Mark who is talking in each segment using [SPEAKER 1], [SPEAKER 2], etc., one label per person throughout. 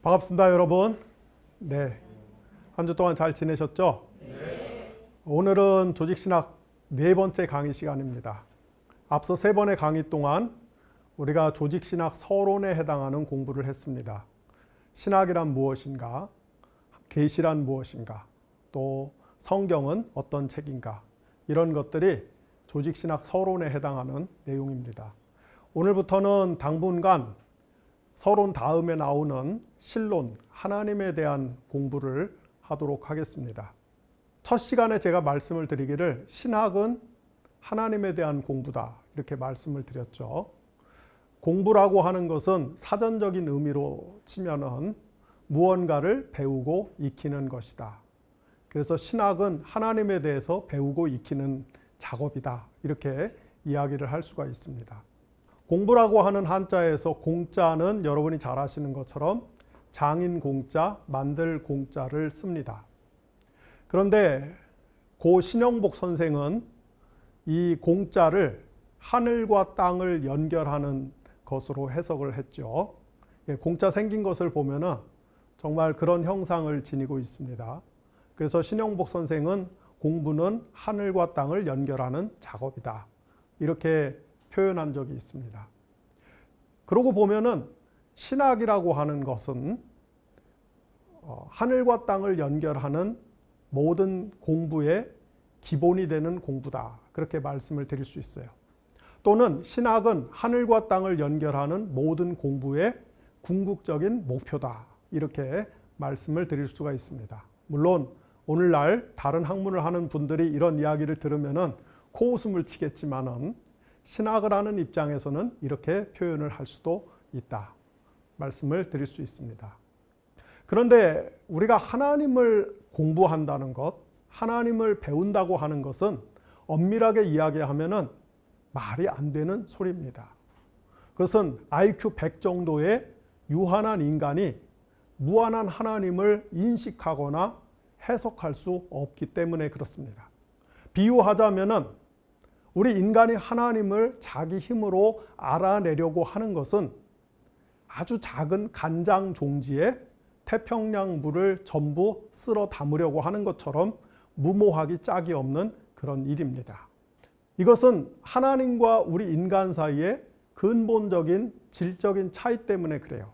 [SPEAKER 1] 반갑습니다, 여러분. 네, 한 주 동안 잘 지내셨죠? 오늘은 조직신학 네 번째 강의 시간입니다. 앞서 세 번의 강의 동안 우리가 조직신학 서론에 해당하는 공부를 했습니다. 신학이란 무엇인가? 계시란 무엇인가? 또 성경은 어떤 책인가? 이런 것들이 조직신학 서론에 해당하는 내용입니다. 오늘부터는 당분간 서론 다음에 나오는 신론, 하나님에 대한 공부를 하도록 하겠습니다. 첫 시간에 제가 말씀을 드리기를 신학은 하나님에 대한 공부다 이렇게 말씀을 드렸죠. 공부라고 하는 것은 사전적인 의미로 치면은 무언가를 배우고 익히는 것이다. 그래서 신학은 하나님에 대해서 배우고 익히는 작업이다 이렇게 이야기를 할 수가 있습니다. 공부라고 하는 한자에서 공자는 여러분이 잘 아시는 것처럼 장인 공자, 만들 공자를 씁니다. 그런데 고 신영복 선생은 이 공자를 하늘과 땅을 연결하는 것으로 해석을 했죠. 공자 생긴 것을 보면은 정말 그런 형상을 지니고 있습니다. 그래서 신영복 선생은 공부는 하늘과 땅을 연결하는 작업이다. 이렇게 표현한 적이 있습니다. 그러고 보면은 신학이라고 하는 것은 하늘과 땅을 연결하는 모든 공부의 기본이 되는 공부다. 그렇게 말씀을 드릴 수 있어요. 또는 신학은 하늘과 땅을 연결하는 모든 공부의 궁극적인 목표다. 이렇게 말씀을 드릴 수가 있습니다. 물론 오늘날 다른 학문을 하는 분들이 이런 이야기를 들으면은 코웃음을 치겠지만은 신학을 하는 입장에서는 이렇게 표현을 할 수도 있다. 말씀을 드릴 수 있습니다. 그런데 우리가 하나님을 공부한다는 것, 하나님을 배운다고 하는 것은 엄밀하게 이야기하면은 말이 안 되는 소리입니다. 그것은 IQ 100 정도의 유한한 인간이 무한한 하나님을 인식하거나 해석할 수 없기 때문에 그렇습니다. 비유하자면은 우리 인간이 하나님을 자기 힘으로 알아내려고 하는 것은 아주 작은 간장 종지에 태평양 물을 전부 쓸어 담으려고 하는 것처럼 무모하기 짝이 없는 그런 일입니다. 이것은 하나님과 우리 인간 사이의 근본적인 질적인 차이 때문에 그래요.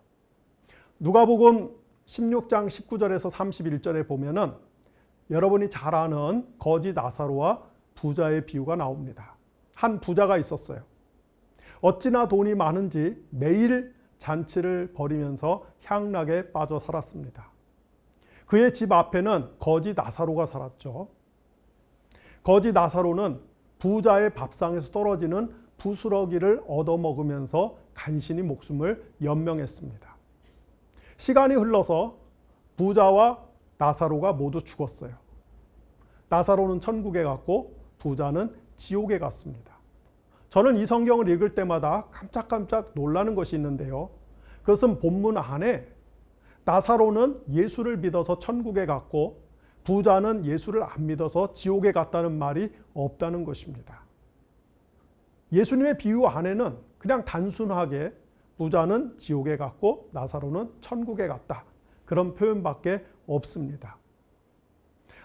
[SPEAKER 1] 누가복음 16장 19절에서 31절에 보면은 여러분이 잘 아는 거지 나사로와 부자의 비유가 나옵니다. 한 부자가 있었어요. 어찌나 돈이 많은지 매일 잔치를 벌이면서 향락에 빠져 살았습니다. 그의 집 앞에는 거지 나사로가 살았죠. 거지 나사로는 부자의 밥상에서 떨어지는 부스러기를 얻어먹으면서 간신히 목숨을 연명했습니다. 시간이 흘러서 부자와 나사로가 모두 죽었어요. 나사로는 천국에 갔고 부자는 지옥에 갔습니다. 저는 이 성경을 읽을 때마다 깜짝깜짝 놀라는 것이 있는데요. 그것은 본문 안에 나사로는 예수를 믿어서 천국에 갔고 부자는 예수를 안 믿어서 지옥에 갔다는 말이 없다는 것입니다. 예수님의 비유 안에는 그냥 단순하게 부자는 지옥에 갔고 나사로는 천국에 갔다. 그런 표현밖에 없습니다.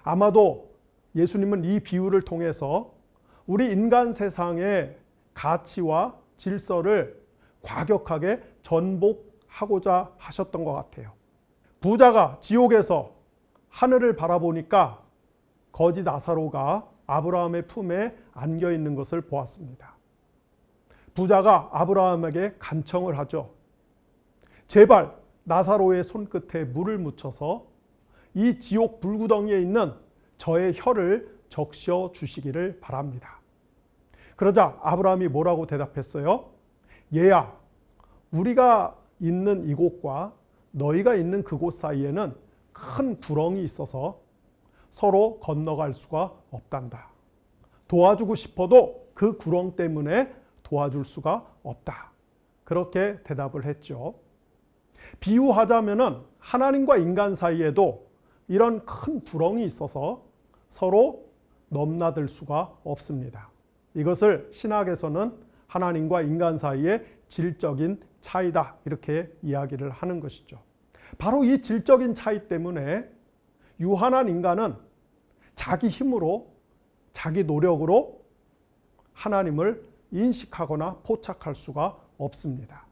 [SPEAKER 1] 아마도 예수님은 이 비유를 통해서 우리 인간 세상의 가치와 질서를 과격하게 전복하고자 하셨던 것 같아요. 부자가 지옥에서 하늘을 바라보니까 거지 나사로가 아브라함의 품에 안겨 있는 것을 보았습니다. 부자가 아브라함에게 간청을 하죠. 제발 나사로의 손끝에 물을 묻혀서 이 지옥 불구덩이에 있는 저의 혀를 적셔 주시기를 바랍니다. 그러자 아브라함이 뭐라고 대답했어요? 얘야, 우리가 있는 이곳과 너희가 있는 그곳 사이에는 큰 구렁이 있어서 서로 건너갈 수가 없단다. 도와주고 싶어도 그 구렁 때문에 도와줄 수가 없다. 그렇게 대답을 했죠. 비유하자면은 하나님과 인간 사이에도 이런 큰 구렁이 있어서 서로 넘나들 수가 없습니다. 이것을 신학에서는 하나님과 인간 사이의 질적인 차이다 이렇게 이야기를 하는 것이죠. 바로 이 질적인 차이 때문에 유한한 인간은 자기 힘으로, 자기 노력으로 하나님을 인식하거나 포착할 수가 없습니다.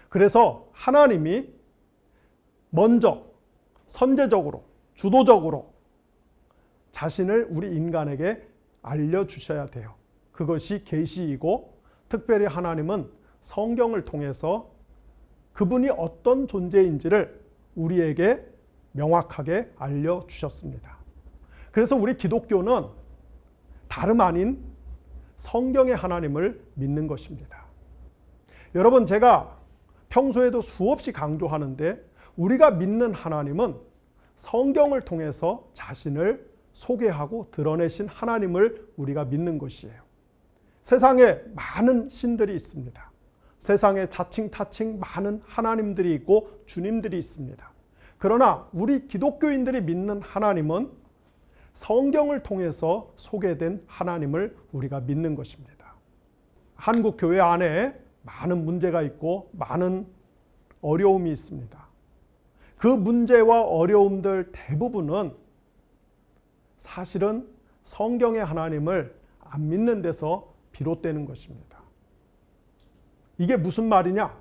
[SPEAKER 1] 그래서 하나님이 먼저 선제적으로, 주도적으로 자신을 우리 인간에게 알려주셔야 돼요. 그것이 계시이고, 특별히 하나님은 성경을 통해서 그분이 어떤 존재인지를 우리에게 명확하게 알려주셨습니다. 그래서 우리 기독교는 다름 아닌 성경의 하나님을 믿는 것입니다. 여러분, 제가 평소에도 수없이 강조하는데 우리가 믿는 하나님은 성경을 통해서 자신을 소개하고 드러내신 하나님을 우리가 믿는 것이에요. 세상에 많은 신들이 있습니다. 세상에 자칭 타칭 많은 하나님들이 있고 주님들이 있습니다. 그러나 우리 기독교인들이 믿는 하나님은 성경을 통해서 소개된 하나님을 우리가 믿는 것입니다. 한국 교회 안에 많은 문제가 있고 많은 어려움이 있습니다. 그 문제와 어려움들 대부분은 사실은 성경의 하나님을 안 믿는 데서 비롯되는 것입니다. 이게 무슨 말이냐?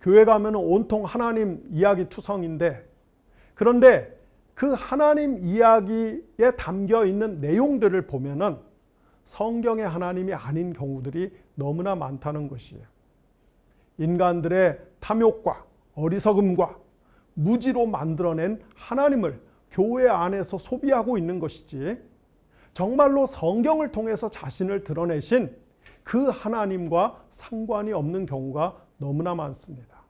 [SPEAKER 1] 교회 가면 온통 하나님 이야기 투성인데, 그런데 그 하나님 이야기에 담겨 있는 내용들을 보면은 성경의 하나님이 아닌 경우들이 너무나 많다는 것이에요. 인간들의 탐욕과 어리석음과 무지로 만들어낸 하나님을 교회 안에서 소비하고 있는 것이지, 정말로 성경을 통해서 자신을 드러내신 그 하나님과 상관이 없는 경우가 너무나 많습니다.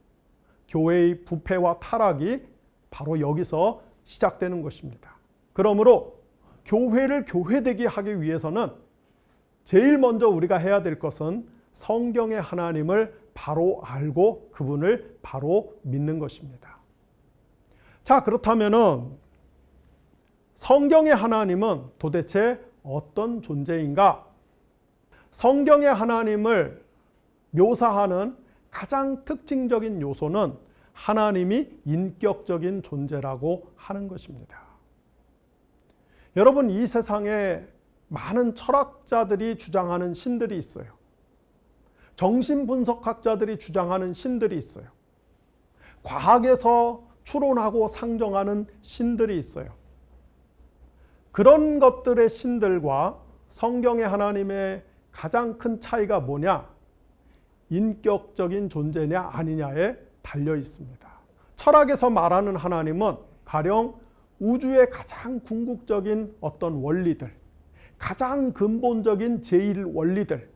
[SPEAKER 1] 교회의 부패와 타락이 바로 여기서 시작되는 것입니다. 그러므로 교회를 교회되게 하기 위해서는 제일 먼저 우리가 해야 될 것은 성경의 하나님을 바로 알고 그분을 바로 믿는 것입니다. 자, 그렇다면은 성경의 하나님은 도대체 어떤 존재인가? 성경의 하나님을 묘사하는 가장 특징적인 요소는 하나님이 인격적인 존재라고 하는 것입니다. 여러분, 이 세상에 많은 철학자들이 주장하는 신들이 있어요. 정신분석학자들이 주장하는 신들이 있어요. 과학에서 추론하고 상정하는 신들이 있어요. 그런 것들의 신들과 성경의 하나님의 가장 큰 차이가 뭐냐? 인격적인 존재냐 아니냐에 달려 있습니다. 철학에서 말하는 하나님은 가령 우주의 가장 궁극적인 어떤 원리들, 가장 근본적인 제1원리들,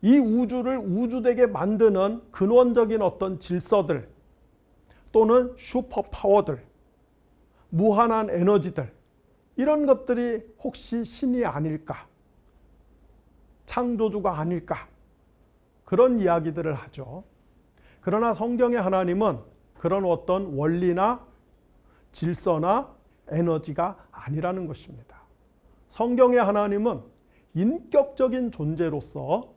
[SPEAKER 1] 이 우주를 우주되게 만드는 근원적인 어떤 질서들, 또는 슈퍼파워들, 무한한 에너지들, 이런 것들이 혹시 신이 아닐까? 창조주가 아닐까? 그런 이야기들을 하죠. 그러나 성경의 하나님은 그런 어떤 원리나 질서나 에너지가 아니라는 것입니다. 성경의 하나님은 인격적인 존재로서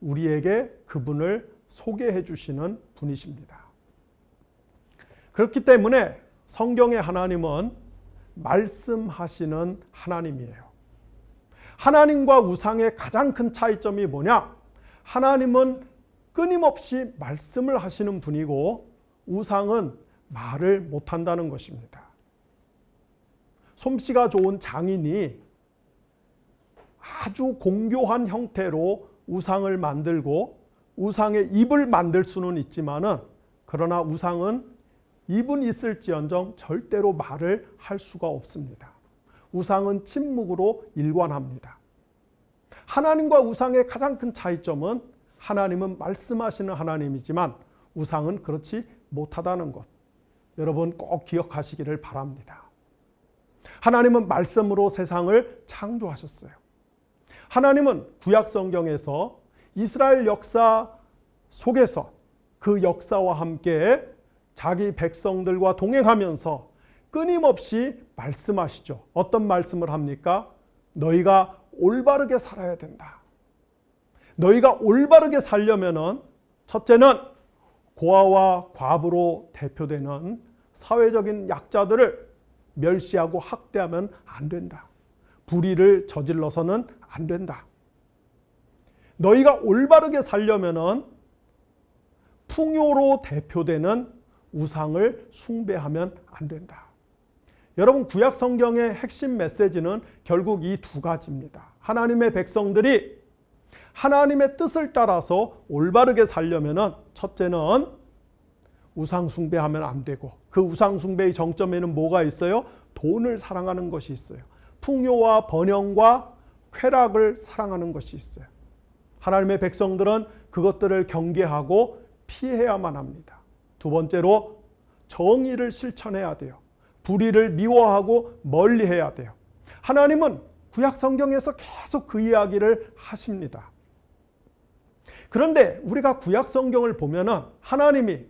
[SPEAKER 1] 우리에게 그분을 소개해 주시는 분이십니다. 그렇기 때문에 성경의 하나님은 말씀하시는 하나님이에요. 하나님과 우상의 가장 큰 차이점이 뭐냐? 하나님은 끊임없이 말씀을 하시는 분이고 우상은 말을 못한다는 것입니다. 솜씨가 좋은 장인이 아주 공교한 형태로 우상을 만들고 우상의 입을 만들 수는 있지만은, 그러나 우상은 입은 있을지언정 절대로 말을 할 수가 없습니다. 우상은 침묵으로 일관합니다. 하나님과 우상의 가장 큰 차이점은 하나님은 말씀하시는 하나님이지만 우상은 그렇지 못하다는 것, 여러분 꼭 기억하시기를 바랍니다. 하나님은 말씀으로 세상을 창조하셨어요. 하나님은 구약 성경에서 이스라엘 역사 속에서 그 역사와 함께 자기 백성들과 동행하면서 끊임없이 말씀하시죠. 어떤 말씀을 합니까? 너희가 올바르게 살아야 된다. 너희가 올바르게 살려면은 첫째는 고아와 과부로 대표되는 사회적인 약자들을 멸시하고 학대하면 안 된다. 불의를 저질러서는 안 된다. 너희가 올바르게 살려면은 풍요로 대표되는 우상을 숭배하면 안 된다. 여러분, 구약 성경의 핵심 메시지는 결국 이 두 가지입니다. 하나님의 백성들이 하나님의 뜻을 따라서 올바르게 살려면은 첫째는 우상 숭배하면 안 되고, 그 우상 숭배의 정점에는 뭐가 있어요? 돈을 사랑하는 것이 있어요. 풍요와 번영과 쾌락을 사랑하는 것이 있어요. 하나님의 백성들은 그것들을 경계하고 피해야만 합니다. 두 번째로 정의를 실천해야 돼요. 불의를 미워하고 멀리해야 돼요. 하나님은 구약 성경에서 계속 그 이야기를 하십니다. 그런데 우리가 구약 성경을 보면은 하나님이,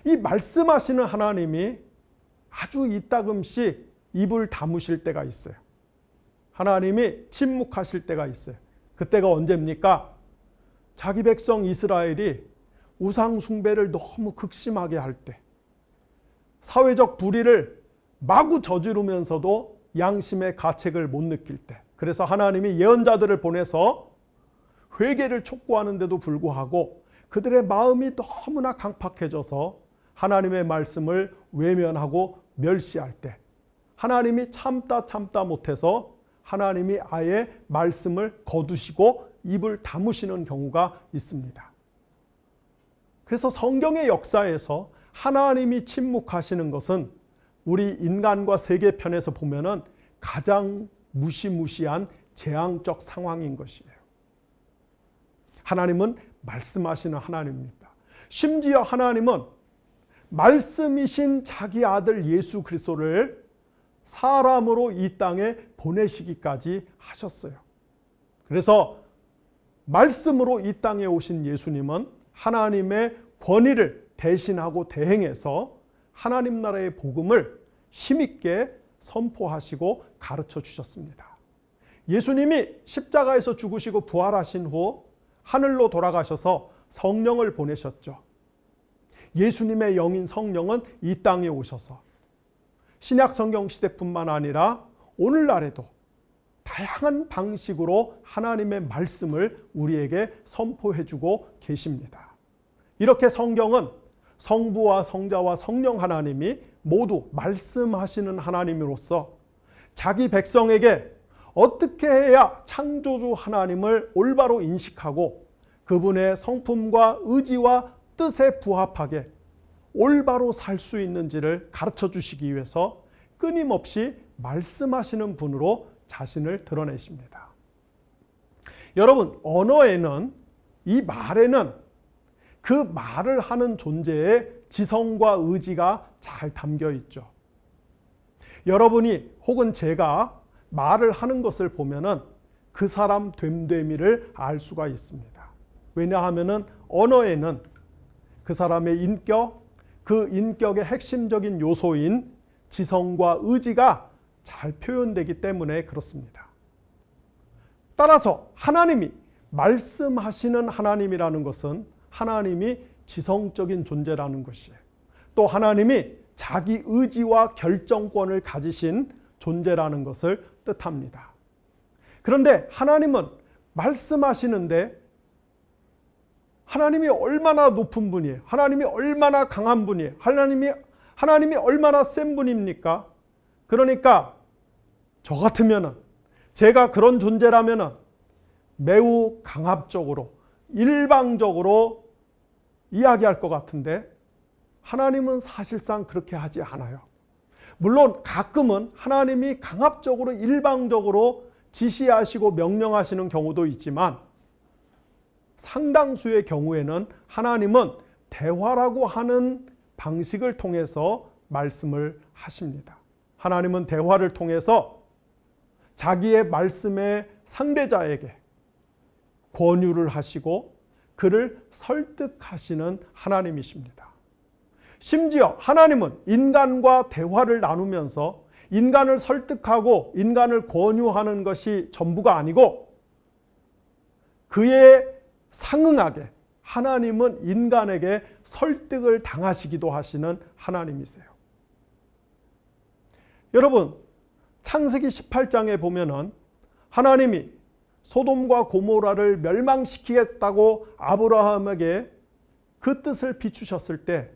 [SPEAKER 1] 이 말씀하시는 하나님이 아주 이따금씩 입을 다무실 때가 있어요. 하나님이 침묵하실 때가 있어요. 그때가 언제입니까? 자기 백성 이스라엘이 우상 숭배를 너무 극심하게 할 때, 사회적 불의를 마구 저지르면서도 양심의 가책을 못 느낄 때, 그래서 하나님이 예언자들을 보내서 회개를 촉구하는데도 불구하고 그들의 마음이 너무나 강팍해져서 하나님의 말씀을 외면하고 멸시할 때, 하나님이 참다 못해서 하나님이 아예 말씀을 거두시고 입을 다무시는 경우가 있습니다. 그래서 성경의 역사에서 하나님이 침묵하시는 것은 우리 인간과 세계편에서 보면은 가장 무시무시한 재앙적 상황인 것이에요. 하나님은 말씀하시는 하나님입니다. 심지어 하나님은 말씀이신 자기 아들 예수 그리스도를 사람으로 이 땅에 보내시기까지 하셨어요. 그래서 말씀으로 이 땅에 오신 예수님은 하나님의 권위를 대신하고 대행해서 하나님 나라의 복음을 힘있게 선포하시고 가르쳐 주셨습니다. 예수님이 십자가에서 죽으시고 부활하신 후 하늘로 돌아가셔서 성령을 보내셨죠. 예수님의 영인 성령은 이 땅에 오셔서 신약 성경 시대뿐만 아니라 오늘날에도 다양한 방식으로 하나님의 말씀을 우리에게 선포해주고 계십니다. 이렇게 성경은 성부와 성자와 성령 하나님이 모두 말씀하시는 하나님으로서 자기 백성에게 어떻게 해야 창조주 하나님을 올바로 인식하고 그분의 성품과 의지와 뜻에 부합하게 올바로 살 수 있는지를 가르쳐 주시기 위해서 끊임없이 말씀하시는 분으로 자신을 드러내십니다. 여러분, 언어에는, 이 말에는 그 말을 하는 존재의 지성과 의지가 잘 담겨 있죠. 여러분이 혹은 제가 말을 하는 것을 보면은 그 사람 됨됨이를 알 수가 있습니다. 왜냐하면은 언어에는 그 사람의 인격, 그 인격의 핵심적인 요소인 지성과 의지가 잘 표현되기 때문에 그렇습니다. 따라서 하나님이 말씀하시는 하나님이라는 것은 하나님이 지성적인 존재라는 것이에요. 또 하나님이 자기 의지와 결정권을 가지신 존재라는 것을 뜻합니다. 그런데 하나님은 말씀하시는데 하나님이 얼마나 높은 분이에요? 하나님이 얼마나 강한 분이에요? 하나님이 얼마나 센 분입니까? 그러니까 저 같으면은, 제가 그런 존재라면은 매우 강압적으로, 일방적으로 이야기할 것 같은데 하나님은 사실상 그렇게 하지 않아요. 물론 가끔은 하나님이 강압적으로 일방적으로 지시하시고 명령하시는 경우도 있지만 상당수의 경우에는 하나님은 대화라고 하는 방식을 통해서 말씀을 하십니다. 하나님은 대화를 통해서 자기의 말씀의 상대자에게 권유를 하시고 그를 설득하시는 하나님이십니다. 심지어 하나님은 인간과 대화를 나누면서 인간을 설득하고 인간을 권유하는 것이 전부가 아니고 그에 상응하게 하나님은 인간에게 설득을 당하시기도 하시는 하나님이세요. 여러분, 창세기 18장에 보면은 하나님이 소돔과 고모라를 멸망시키겠다고 아브라함에게 그 뜻을 비추셨을 때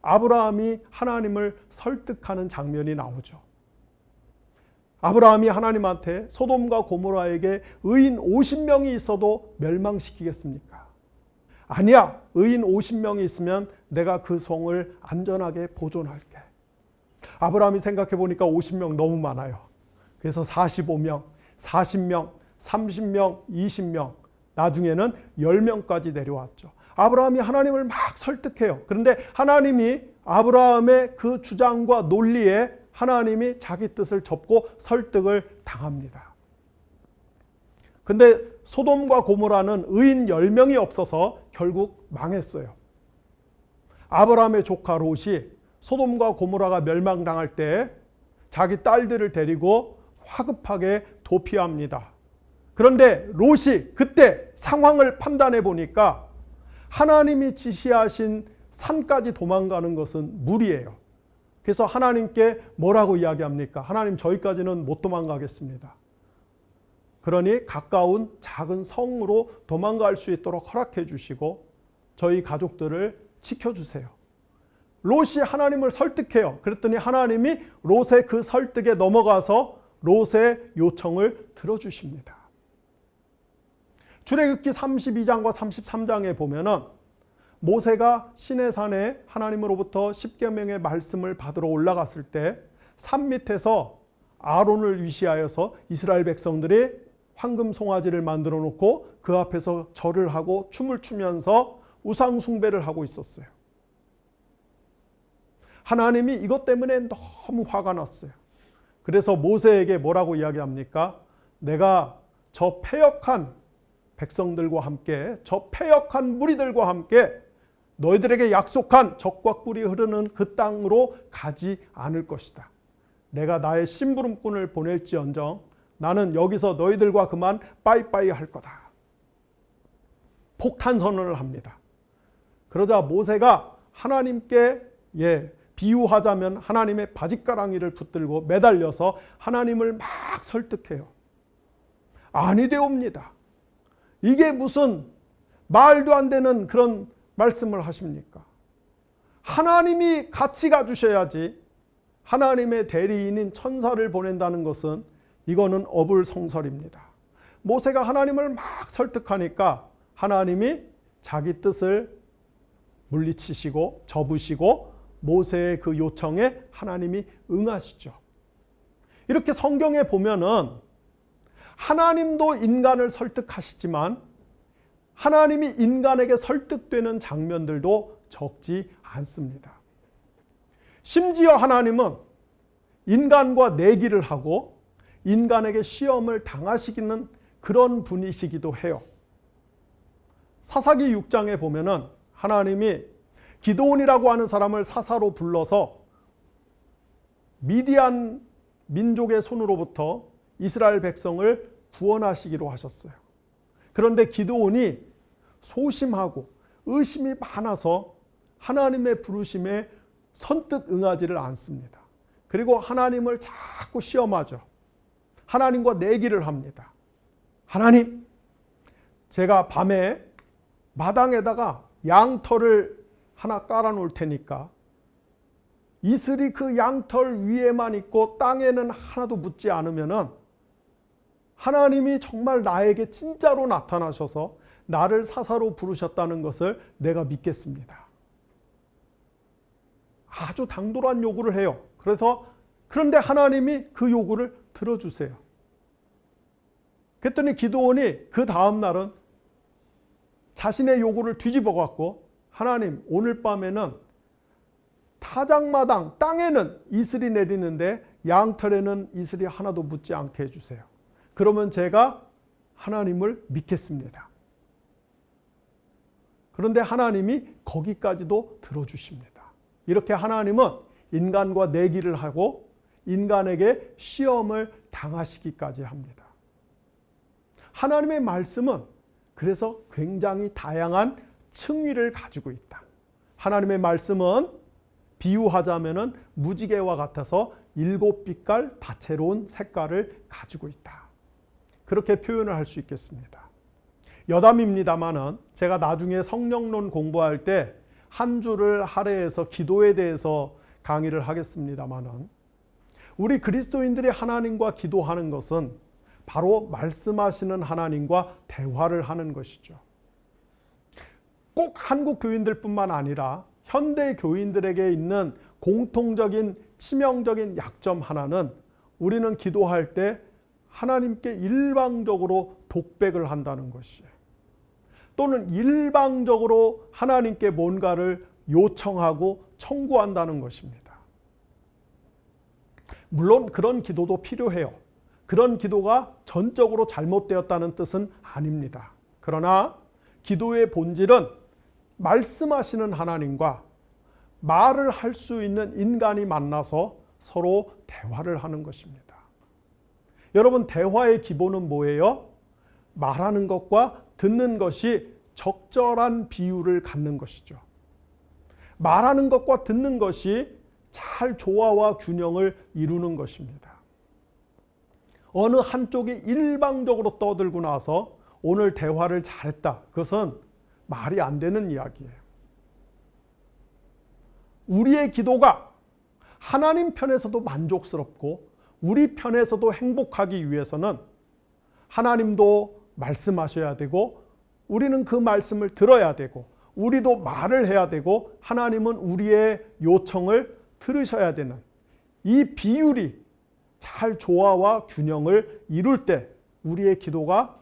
[SPEAKER 1] 아브라함이 하나님을 설득하는 장면이 나오죠. 아브라함이 하나님한테 소돔과 고모라에게 의인 50명이 있어도 멸망시키겠습니까? 아니야. 의인 50명이 있으면 내가 그 성을 안전하게 보존할게. 아브라함이 생각해 보니까 50명 너무 많아요. 그래서 45명, 40명, 30명, 20명, 나중에는 10명까지 내려왔죠. 아브라함이 하나님을 막 설득해요. 그런데 하나님이 아브라함의 그 주장과 논리에 하나님이 자기 뜻을 접고 설득을 당합니다. 근데 소돔과 고모라는 의인 10명이 없어서 결국 망했어요. 아브라함의 조카 롯이 소돔과 고모라가 멸망당할 때 자기 딸들을 데리고 화급하게 도피합니다. 그런데 롯이 그때 상황을 판단해 보니까 하나님이 지시하신 산까지 도망가는 것은 무리예요. 그래서 하나님께 뭐라고 이야기합니까? 하나님, 저희까지는 못 도망가겠습니다. 그러니 가까운 작은 성으로 도망갈 수 있도록 허락해 주시고 저희 가족들을 지켜주세요. 롯이 하나님을 설득해요. 그랬더니 하나님이 롯의 그 설득에 넘어가서 롯의 요청을 들어주십니다. 출애굽기 32장과 33장에 보면은 모세가 시내산에 하나님으로부터 십계명의 말씀을 받으러 올라갔을 때 산 밑에서 아론을 위시하여서 이스라엘 백성들이 황금 송아지를 만들어 놓고 그 앞에서 절을 하고 춤을 추면서 우상 숭배를 하고 있었어요. 하나님이 이것 때문에 너무 화가 났어요. 그래서 모세에게 뭐라고 이야기합니까? 내가 저 패역한 백성들과 함께, 저 패역한 무리들과 함께 너희들에게 약속한 적과 꿀이 흐르는 그 땅으로 가지 않을 것이다. 내가 나의 심부름꾼을 보낼지언정 나는 여기서 너희들과 그만 빠이빠이 할 거다. 폭탄 선언을 합니다. 그러자 모세가 하나님께 비유하자면 하나님의 바짓가랑이를 붙들고 매달려서 하나님을 막 설득해요. 아니 되옵니다. 이게 무슨 말도 안 되는 그런 말씀을 하십니까? 하나님이 같이 가주셔야지. 하나님의 대리인인 천사를 보낸다는 것은 이거는 어불성설입니다. 모세가 하나님을 막 설득하니까 하나님이 자기 뜻을 물리치시고 접으시고 모세의 그 요청에 하나님이 응하시죠. 이렇게 성경에 보면은 하나님도 인간을 설득하시지만 하나님이 인간에게 설득되는 장면들도 적지 않습니다. 심지어 하나님은 인간과 내기를 하고 인간에게 시험을 당하시기는 그런 분이시기도 해요. 사사기 6장에 보면은 하나님이 기드온이라고 하는 사람을 사사로 불러서 미디안 민족의 손으로부터 이스라엘 백성을 구원하시기로 하셨어요. 그런데 기드온이 소심하고 의심이 많아서 하나님의 부르심에 선뜻 응하지를 않습니다. 그리고 하나님을 자꾸 시험하죠. 하나님과 내기를 합니다. 하나님, 제가 밤에 마당에다가 양털을 하나 깔아 놓을 테니까 이슬이 그 양털 위에만 있고 땅에는 하나도 묻지 않으면은 하나님이 정말 나에게 진짜로 나타나셔서 나를 사사로 부르셨다는 것을 내가 믿겠습니다. 아주 당돌한 요구를 해요. 그런데 하나님이 그 요구를 들어주세요. 그랬더니 기드온이 그 다음 날은 자신의 요구를 뒤집어 갖고 하나님, 오늘 밤에는 타작마당 땅에는 이슬이 내리는데 양털에는 이슬이 하나도 묻지 않게 해주세요. 그러면 제가 하나님을 믿겠습니다. 그런데 하나님이 거기까지도 들어주십니다. 이렇게 하나님은 인간과 내기를 하고 인간에게 시험을 당하시기까지 합니다. 하나님의 말씀은 그래서 굉장히 다양한 층위를 가지고 있다. 하나님의 말씀은 비유하자면 무지개와 같아서 7빛깔 다채로운 색깔을 가지고 있다. 그렇게 표현을 할 수 있겠습니다. 여담입니다만은 제가 나중에 성령론 공부할 때 한 주를 할애해서 기도에 대해서 강의를 하겠습니다만은 우리 그리스도인들이 하나님과 기도하는 것은 바로 말씀하시는 하나님과 대화를 하는 것이죠. 꼭 한국 교인들뿐만 아니라 현대 교인들에게 있는 공통적인 치명적인 약점 하나는 우리는 기도할 때 하나님께 일방적으로 독백을 한다는 것이에요. 또는 일방적으로 하나님께 뭔가를 요청하고 청구한다는 것입니다. 물론 그런 기도도 필요해요. 그런 기도가 전적으로 잘못되었다는 뜻은 아닙니다. 그러나 기도의 본질은 말씀하시는 하나님과 말을 할 수 있는 인간이 만나서 서로 대화를 하는 것입니다. 여러분, 대화의 기본은 뭐예요? 말하는 것과 듣는 것이 적절한 비율을 갖는 것이죠. 말하는 것과 듣는 것이 잘 조화와 균형을 이루는 것입니다. 어느 한쪽이 일방적으로 떠들고 나서 오늘 대화를 잘했다. 그것은 말이 안 되는 이야기예요. 우리의 기도가 하나님 편에서도 만족스럽고 우리 편에서도 행복하기 위해서는 하나님도 말씀하셔야 되고 우리는 그 말씀을 들어야 되고 우리도 말을 해야 되고 하나님은 우리의 요청을 들으셔야 되는 이 비율이 잘 조화와 균형을 이룰 때 우리의 기도가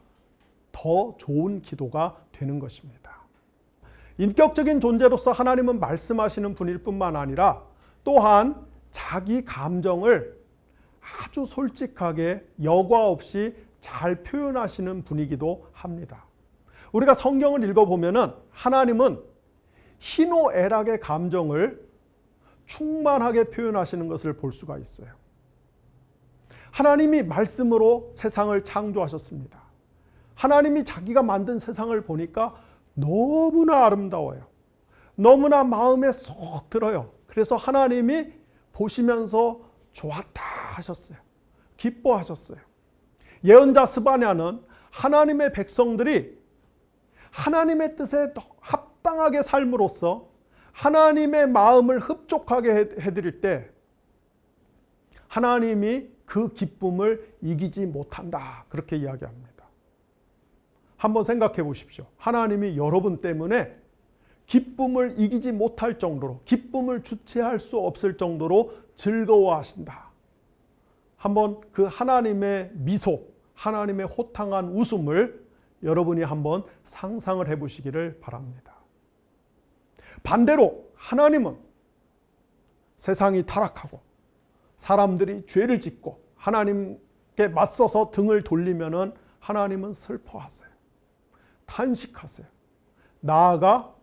[SPEAKER 1] 더 좋은 기도가 되는 것입니다. 인격적인 존재로서 하나님은 말씀하시는 분일 뿐만 아니라 또한 자기 감정을 아주 솔직하게 여과 없이 잘 표현하시는 분이기도 합니다. 우리가 성경을 읽어보면은 하나님은 희노애락의 감정을 충만하게 표현하시는 것을 볼 수가 있어요. 하나님이 말씀으로 세상을 창조하셨습니다. 하나님이 자기가 만든 세상을 보니까 너무나 아름다워요. 너무나 마음에 쏙 들어요. 그래서 하나님이 보시면서 좋았다 하셨어요. 기뻐하셨어요. 예언자 스바냐는 하나님의 백성들이 하나님의 뜻에 합당하게 삶으로써 하나님의 마음을 흡족하게 해드릴 때 하나님이 그 기쁨을 이기지 못한다. 그렇게 이야기합니다. 한번 생각해 보십시오. 하나님이 여러분 때문에 기쁨을 이기지 못할 정도로, 기쁨을 주체할 수 없을 정도로 즐거워하신다. 한번 그 하나님의 미소, 하나님의 호탕한 웃음을 여러분이 한번 상상을 해보시기를 바랍니다. 반대로 하나님은 세상이 타락하고 사람들이 죄를 짓고 하나님께 맞서서 등을 돌리면은 하나님은 슬퍼하세요. 탄식하세요. 나아가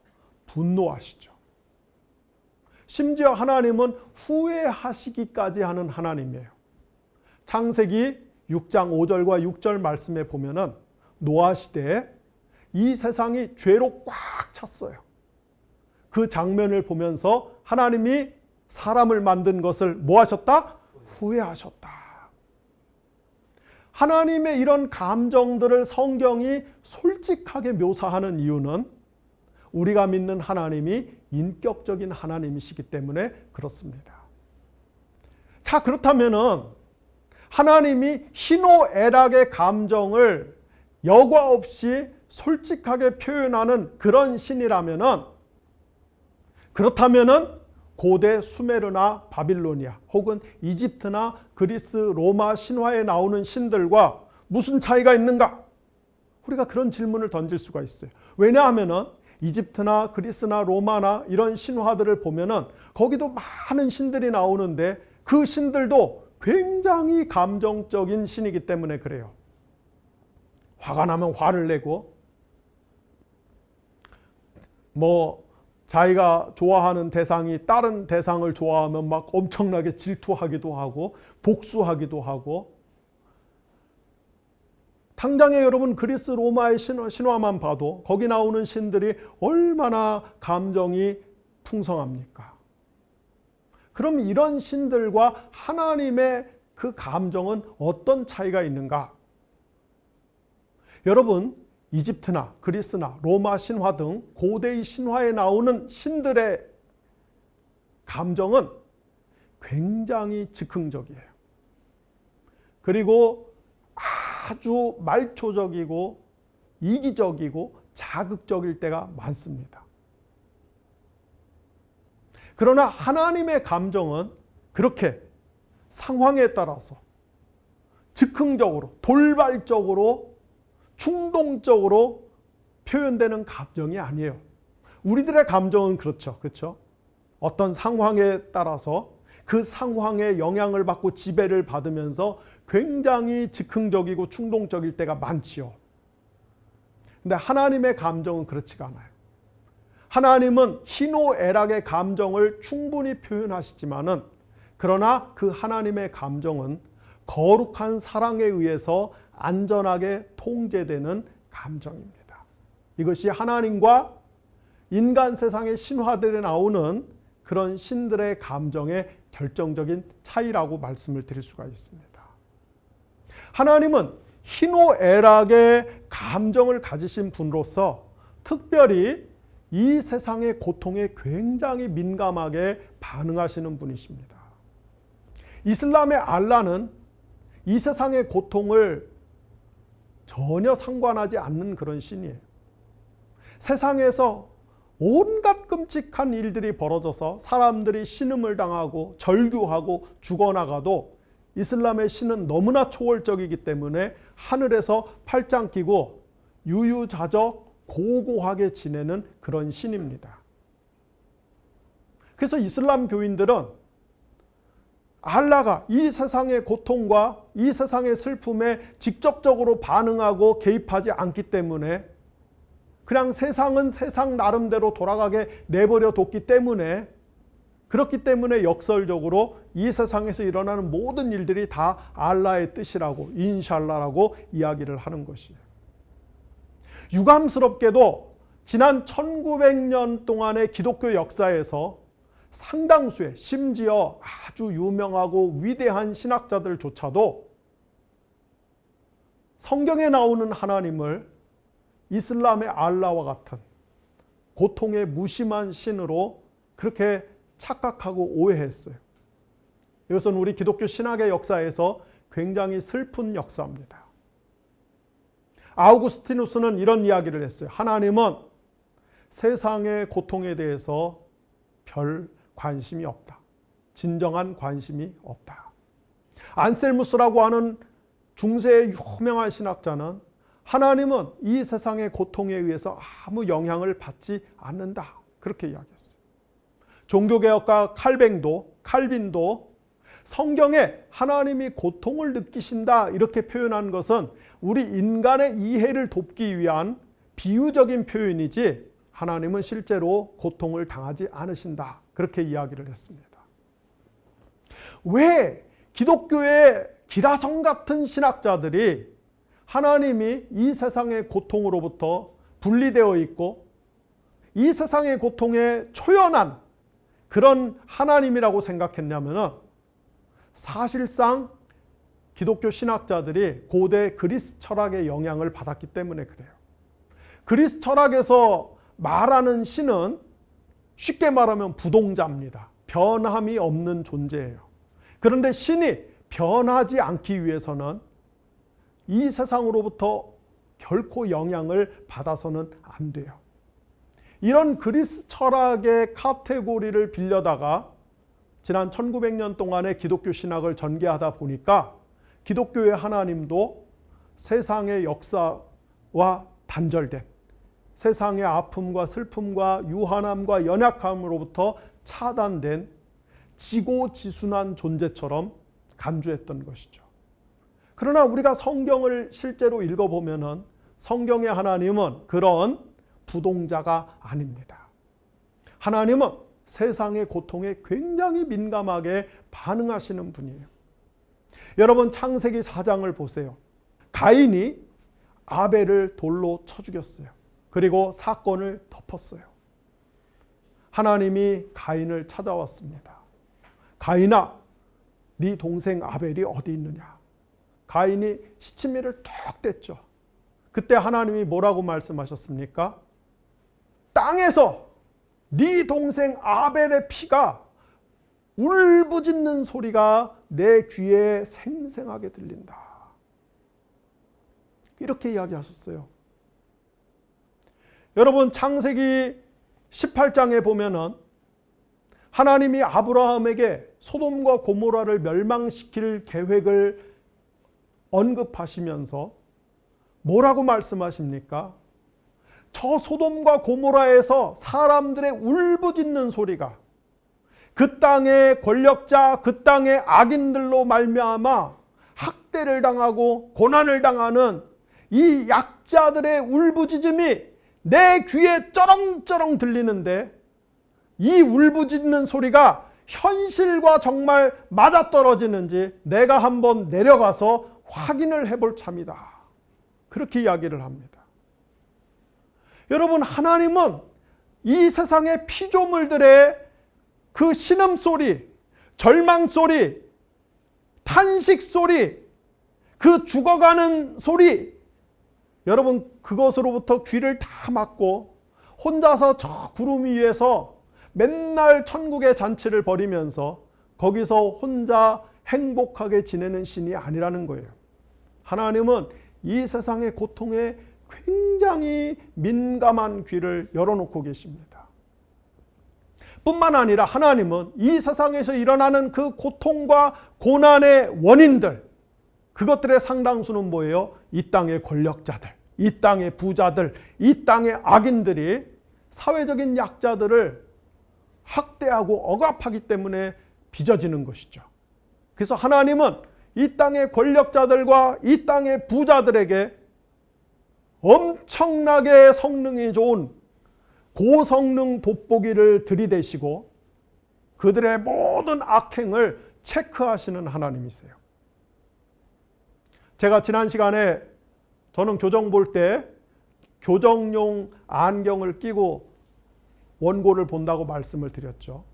[SPEAKER 1] 분노하시죠. 심지어 하나님은 후회하시기까지 하는 하나님이에요. 창세기 6장 5절과 6절 말씀에 보면은 노아 시대에 이 세상이 죄로 꽉 찼어요. 그 장면을 보면서 하나님이 사람을 만든 것을 뭐 하셨다? 후회하셨다. 하나님의 이런 감정들을 성경이 솔직하게 묘사하는 이유는 우리가 믿는 하나님이 인격적인 하나님이시기 때문에 그렇습니다. 자, 그렇다면은 하나님이 희노애락의 감정을 여과 없이 솔직하게 표현하는 그런 신이라면은, 그렇다면은 고대 수메르나 바빌로니아 혹은 이집트나 그리스 로마 신화에 나오는 신들과 무슨 차이가 있는가? 우리가 그런 질문을 던질 수가 있어요. 왜냐하면은 이집트나 그리스나 로마나 이런 신화들을 보면은 거기도 많은 신들이 나오는데 그 신들도 굉장히 감정적인 신이기 때문에 그래요. 화가 나면 화를 내고 자기가 좋아하는 대상이 다른 대상을 좋아하면 막 엄청나게 질투하기도 하고 복수하기도 하고, 당장에 여러분 그리스 로마의 신화만 봐도 거기 나오는 신들이 얼마나 감정이 풍성합니까? 그럼 이런 신들과 하나님의 그 감정은 어떤 차이가 있는가? 여러분, 이집트나 그리스나 로마 신화 등 고대의 신화에 나오는 신들의 감정은 굉장히 즉흥적이에요. 그리고 아주 말초적이고 이기적이고 자극적일 때가 많습니다. 그러나 하나님의 감정은 그렇게 상황에 따라서 즉흥적으로, 돌발적으로, 충동적으로 표현되는 감정이 아니에요. 우리들의 감정은 그렇죠. 그렇죠? 어떤 상황에 따라서 그 상황에 영향을 받고 지배를 받으면서 굉장히 즉흥적이고 충동적일 때가 많지요. 근데 하나님의 감정은 그렇지가 않아요. 하나님은 희노애락의 감정을 충분히 표현하시지만은 그러나 그 하나님의 감정은 거룩한 사랑에 의해서 안전하게 통제되는 감정입니다. 이것이 하나님과 인간 세상의 신화들에 나오는 그런 신들의 감정의 결정적인 차이라고 말씀을 드릴 수가 있습니다. 하나님은 희노애락의 감정을 가지신 분으로서 특별히 이 세상의 고통에 굉장히 민감하게 반응하시는 분이십니다. 이슬람의 알라는 이 세상의 고통을 전혀 상관하지 않는 그런 신이에요. 세상에서 온갖 끔찍한 일들이 벌어져서 사람들이 신음을 당하고 절규하고 죽어나가도 이슬람의 신은 너무나 초월적이기 때문에 하늘에서 팔짱 끼고 유유자적 고고하게 지내는 그런 신입니다. 그래서 이슬람 교인들은 알라가 이 세상의 고통과 이 세상의 슬픔에 직접적으로 반응하고 개입하지 않기 때문에 그냥 세상은 세상 나름대로 돌아가게 내버려 뒀기 때문에 그렇기 때문에 역설적으로 이 세상에서 일어나는 모든 일들이 다 알라의 뜻이라고 인샬라라고 이야기를 하는 것이에요. 유감스럽게도 지난 1900년 동안의 기독교 역사에서 상당수의 심지어 아주 유명하고 위대한 신학자들조차도 성경에 나오는 하나님을 이슬람의 알라와 같은 고통의 무심한 신으로 그렇게 착각하고 오해했어요. 이것은 우리 기독교 신학의 역사에서 굉장히 슬픈 역사입니다. 아우구스티누스는 이런 이야기를 했어요. 하나님은 세상의 고통에 대해서 별 관심이 없다. 진정한 관심이 없다. 안셀무스라고 하는 중세의 유명한 신학자는 하나님은 이 세상의 고통에 의해서 아무 영향을 받지 않는다. 그렇게 이야기했어요. 종교개혁가 칼빈도 성경에 하나님이 고통을 느끼신다 이렇게 표현한 것은 우리 인간의 이해를 돕기 위한 비유적인 표현이지 하나님은 실제로 고통을 당하지 않으신다. 그렇게 이야기를 했습니다. 왜 기독교의 기라성 같은 신학자들이 하나님이 이 세상의 고통으로부터 분리되어 있고 이 세상의 고통에 초연한 그런 하나님이라고 생각했냐면 사실상 기독교 신학자들이 고대 그리스 철학의 영향을 받았기 때문에 그래요. 그리스 철학에서 말하는 신은 쉽게 말하면 부동자입니다. 변함이 없는 존재예요. 그런데 신이 변하지 않기 위해서는 이 세상으로부터 결코 영향을 받아서는 안 돼요. 이런 그리스 철학의 카테고리를 빌려다가 지난 1900년 동안의 기독교 신학을 전개하다 보니까 기독교의 하나님도 세상의 역사와 단절된 세상의 아픔과 슬픔과 유한함과 연약함으로부터 차단된 지고지순한 존재처럼 간주했던 것이죠. 그러나 우리가 성경을 실제로 읽어보면 성경의 하나님은 그런 부동자가 아닙니다. 하나님은 세상의 고통에 굉장히 민감하게 반응하시는 분이에요. 여러분 창세기 4장을 보세요. 가인이 아벨을 돌로 쳐 죽였어요. 그리고 사건을 덮었어요. 하나님이 가인을 찾아왔습니다. 가인아, 네 동생 아벨이 어디 있느냐. 가인이 시치미를 툭 댔죠. 그때 하나님이 뭐라고 말씀하셨습니까? 땅에서 네 동생 아벨의 피가 울부짖는 소리가 내 귀에 생생하게 들린다. 이렇게 이야기하셨어요. 여러분, 창세기 18장에 보면은 하나님이 아브라함에게 소돔과 고모라를 멸망시킬 계획을 언급하시면서 뭐라고 말씀하십니까? 저 소돔과 고모라에서 사람들의 울부짖는 소리가 그 땅의 권력자, 그 땅의 악인들로 말미암아 학대를 당하고 고난을 당하는 이 약자들의 울부짖음이 내 귀에 쩌렁쩌렁 들리는데, 이 울부짖는 소리가 현실과 정말 맞아떨어지는지 내가 한번 내려가서 확인을 해볼 참이다. 그렇게 이야기를 합니다. 여러분, 하나님은 이 세상의 피조물들의 그 신음소리, 절망소리, 탄식소리, 그 죽어가는 소리, 여러분, 그것으로부터 귀를 다 막고 혼자서 저 구름 위에서 맨날 천국의 잔치를 벌이면서 거기서 혼자 행복하게 지내는 신이 아니라는 거예요. 하나님은 이 세상의 고통에 굉장히 민감한 귀를 열어놓고 계십니다. 뿐만 아니라 하나님은 이 세상에서 일어나는 그 고통과 고난의 원인들, 그것들의 상당수는 뭐예요? 이 땅의 권력자들, 이 땅의 부자들, 이 땅의 악인들이 사회적인 약자들을 학대하고 억압하기 때문에 빚어지는 것이죠. 그래서 하나님은 이 땅의 권력자들과 이 땅의 부자들에게 엄청나게 성능이 좋은 고성능 돋보기를 들이대시고 그들의 모든 악행을 체크하시는 하나님이세요. 제가 지난 시간에 저는 교정 볼 때 교정용 안경을 끼고 원고를 본다고 말씀을 드렸죠.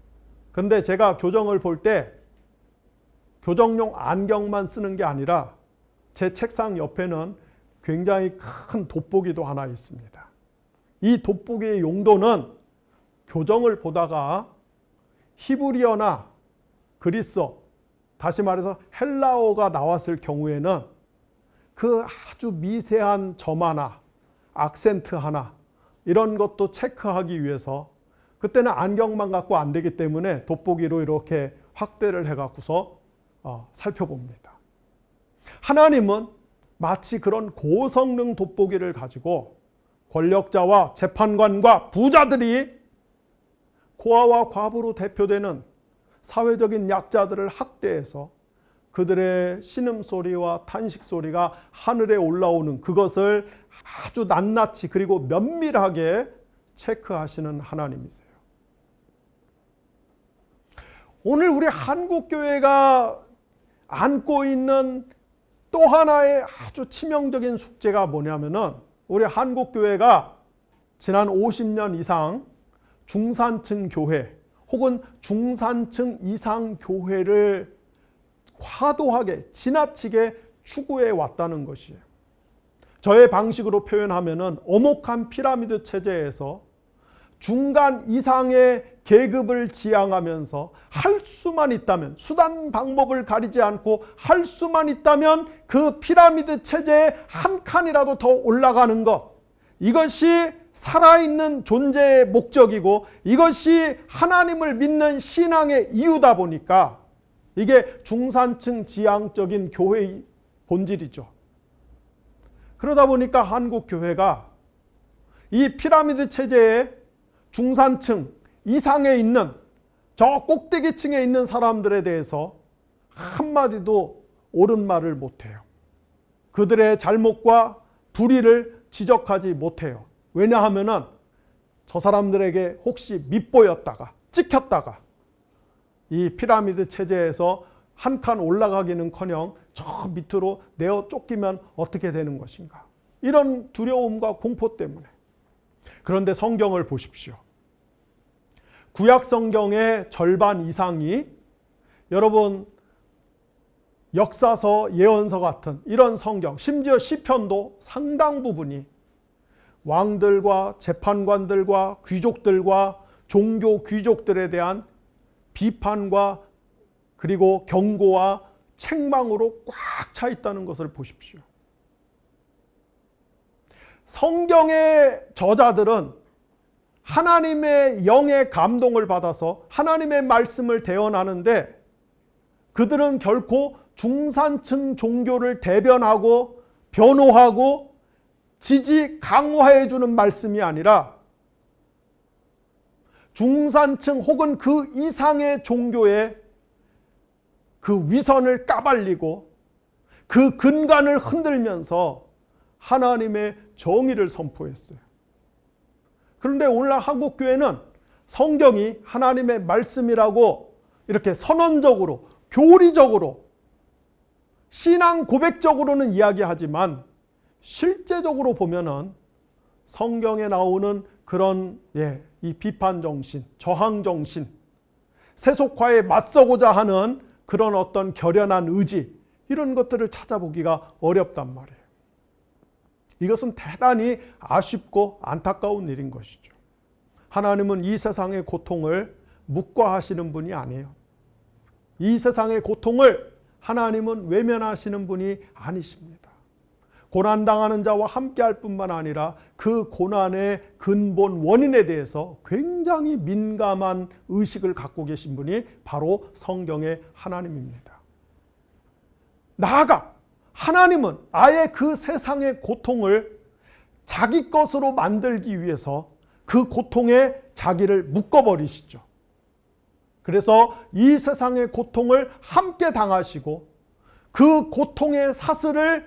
[SPEAKER 1] 그런데 제가 교정을 볼 때 교정용 안경만 쓰는 게 아니라 제 책상 옆에는 굉장히 큰 돋보기도 하나 있습니다. 이 돋보기의 용도는 교정을 보다가 히브리어나 그리스어, 다시 말해서 헬라어가 나왔을 경우에는 그 아주 미세한 점 하나, 악센트 하나, 이런 것도 체크하기 위해서, 그때는 안경만 갖고 안 되기 때문에 돋보기로 이렇게 확대를 해갖고서 살펴봅니다. 하나님은 마치 그런 고성능 돋보기를 가지고 권력자와 재판관과 부자들이 고아와 과부로 대표되는 사회적인 약자들을 학대해서 그들의 신음소리와 탄식소리가 하늘에 올라오는 그것을 아주 낱낱이 그리고 면밀하게 체크하시는 하나님이세요. 오늘 우리 한국교회가 안고 있는 또 하나의 아주 치명적인 숙제가 뭐냐면은, 우리 한국교회가 지난 50년 이상 중산층 교회 혹은 중산층 이상 교회를 과도하게 지나치게 추구해 왔다는 것이에요. 저의 방식으로 표현하면은 오목한 피라미드 체제에서 중간 이상의 계급을 지향하면서 할 수만 있다면, 수단 방법을 가리지 않고 할 수만 있다면 그 피라미드 체제에 한 칸이라도 더 올라가는 것, 이것이 살아있는 존재의 목적이고 이것이 하나님을 믿는 신앙의 이유다 보니까 이게 중산층 지향적인 교회의 본질이죠. 그러다 보니까 한국 교회가 이 피라미드 체제의 중산층 이상에 있는 저 꼭대기층에 있는 사람들에 대해서 한마디도 옳은 말을 못해요. 그들의 잘못과 불의를 지적하지 못해요. 왜냐하면은 저 사람들에게 혹시 밉보였다가 찍혔다가 이 피라미드 체제에서 한 칸 올라가기는커녕 저 밑으로 내어 쫓기면 어떻게 되는 것인가, 이런 두려움과 공포 때문에. 그런데 성경을 보십시오. 구약 성경의 절반 이상이 여러분 역사서, 예언서 같은 이런 성경, 심지어 시편도 상당 부분이 왕들과 재판관들과 귀족들과 종교 귀족들에 대한 비판과 그리고 경고와 책망으로 꽉 차 있다는 것을 보십시오. 성경의 저자들은 하나님의 영의 감동을 받아서 하나님의 말씀을 대언하는데 그들은 결코 중산층 종교를 대변하고 변호하고 지지 강화해 주는 말씀이 아니라 중산층 혹은 그 이상의 종교의 그 위선을 까발리고 그 근간을 흔들면서 하나님의 정의를 선포했어요. 그런데 오늘날 한국교회는 성경이 하나님의 말씀이라고 이렇게 선언적으로 교리적으로 신앙 고백적으로는 이야기하지만 실제적으로 보면은 성경에 나오는 그런 이 비판 정신, 저항 정신, 세속화에 맞서고자 하는 그런 어떤 결연한 의지, 이런 것들을 찾아보기가 어렵단 말이에요. 이것은 대단히 아쉽고 안타까운 일인 것이죠. 하나님은 이 세상의 고통을 묵과하시는 분이 아니에요. 이 세상의 고통을 하나님은 외면하시는 분이 아니십니다. 고난당하는 자와 함께할 뿐만 아니라 그 고난의 근본 원인에 대해서 굉장히 민감한 의식을 갖고 계신 분이 바로 성경의 하나님입니다. 나아가 하나님은 아예 그 세상의 고통을 자기 것으로 만들기 위해서 그 고통에 자기를 묶어버리시죠. 그래서 이 세상의 고통을 함께 당하시고 그 고통의 사슬을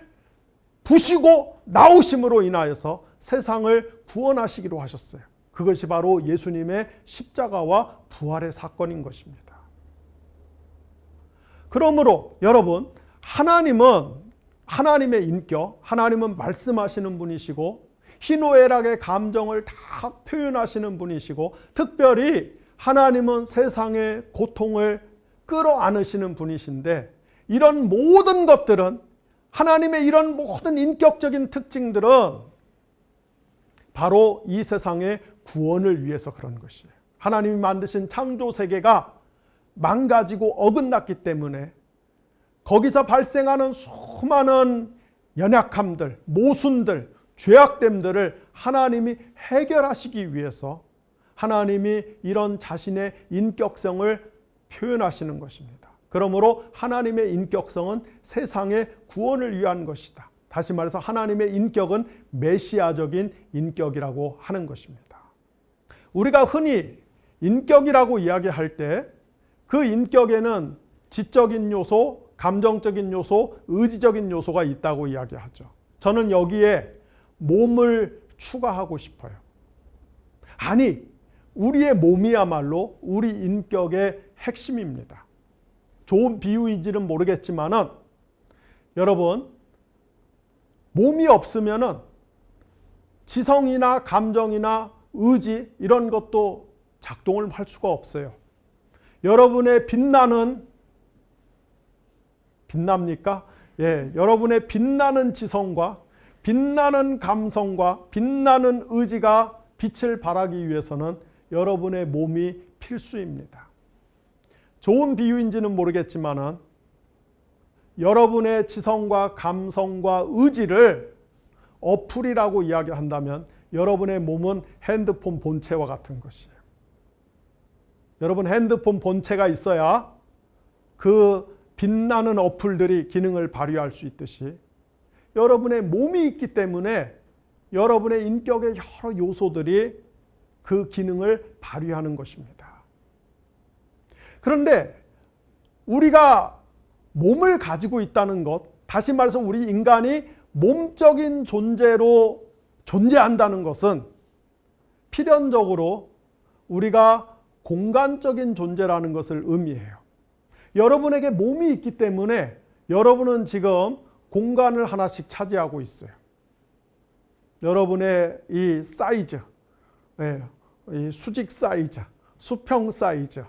[SPEAKER 1] 부시고 나오심으로 인하여서 세상을 구원하시기로 하셨어요. 그것이 바로 예수님의 십자가와 부활의 사건인 것입니다. 그러므로 여러분, 하나님은 하나님의 인격, 하나님은 말씀하시는 분이시고 희노애락의 감정을 다 표현하시는 분이시고 특별히 하나님은 세상의 고통을 끌어안으시는 분이신데 이런 모든 것들은 하나님의 이런 모든 인격적인 특징들은 바로 이 세상의 구원을 위해서 그런 것이에요. 하나님이 만드신 창조 세계가 망가지고 어긋났기 때문에 거기서 발생하는 수많은 연약함들, 모순들, 죄악됨들을 하나님이 해결하시기 위해서 하나님이 이런 자신의 인격성을 표현하시는 것입니다. 그러므로 하나님의 인격성은 세상의 구원을 위한 것이다. 다시 말해서 하나님의 인격은 메시아적인 인격이라고 하는 것입니다. 우리가 흔히 인격이라고 이야기할 때 그 인격에는 지적인 요소, 감정적인 요소, 의지적인 요소가 있다고 이야기하죠. 저는 여기에 몸을 추가하고 싶어요. 아니, 우리의 몸이야말로 우리 인격의 핵심입니다. 좋은 비유인지는 모르겠지만은 여러분, 몸이 없으면은 지성이나 감정이나 의지 이런 것도 작동을 할 수가 없어요. 여러분의 빛납니까? 예, 여러분의 빛나는 지성과 빛나는 감성과 빛나는 의지가 빛을 발하기 위해서는 여러분의 몸이 필수입니다. 좋은 비유인지는 모르겠지만은 여러분의 지성과 감성과 의지를 어플이라고 이야기한다면 여러분의 몸은 핸드폰 본체와 같은 것이에요. 여러분 핸드폰 본체가 있어야 그 빛나는 어플들이 기능을 발휘할 수 있듯이 여러분의 몸이 있기 때문에 여러분의 인격의 여러 요소들이 그 기능을 발휘하는 것입니다. 그런데 우리가 몸을 가지고 있다는 것, 다시 말해서 우리 인간이 몸적인 존재로 존재한다는 것은 필연적으로 우리가 공간적인 존재라는 것을 의미해요. 여러분에게 몸이 있기 때문에 여러분은 지금 공간을 하나씩 차지하고 있어요. 여러분의 이 사이즈, 이 수직 사이즈, 수평 사이즈.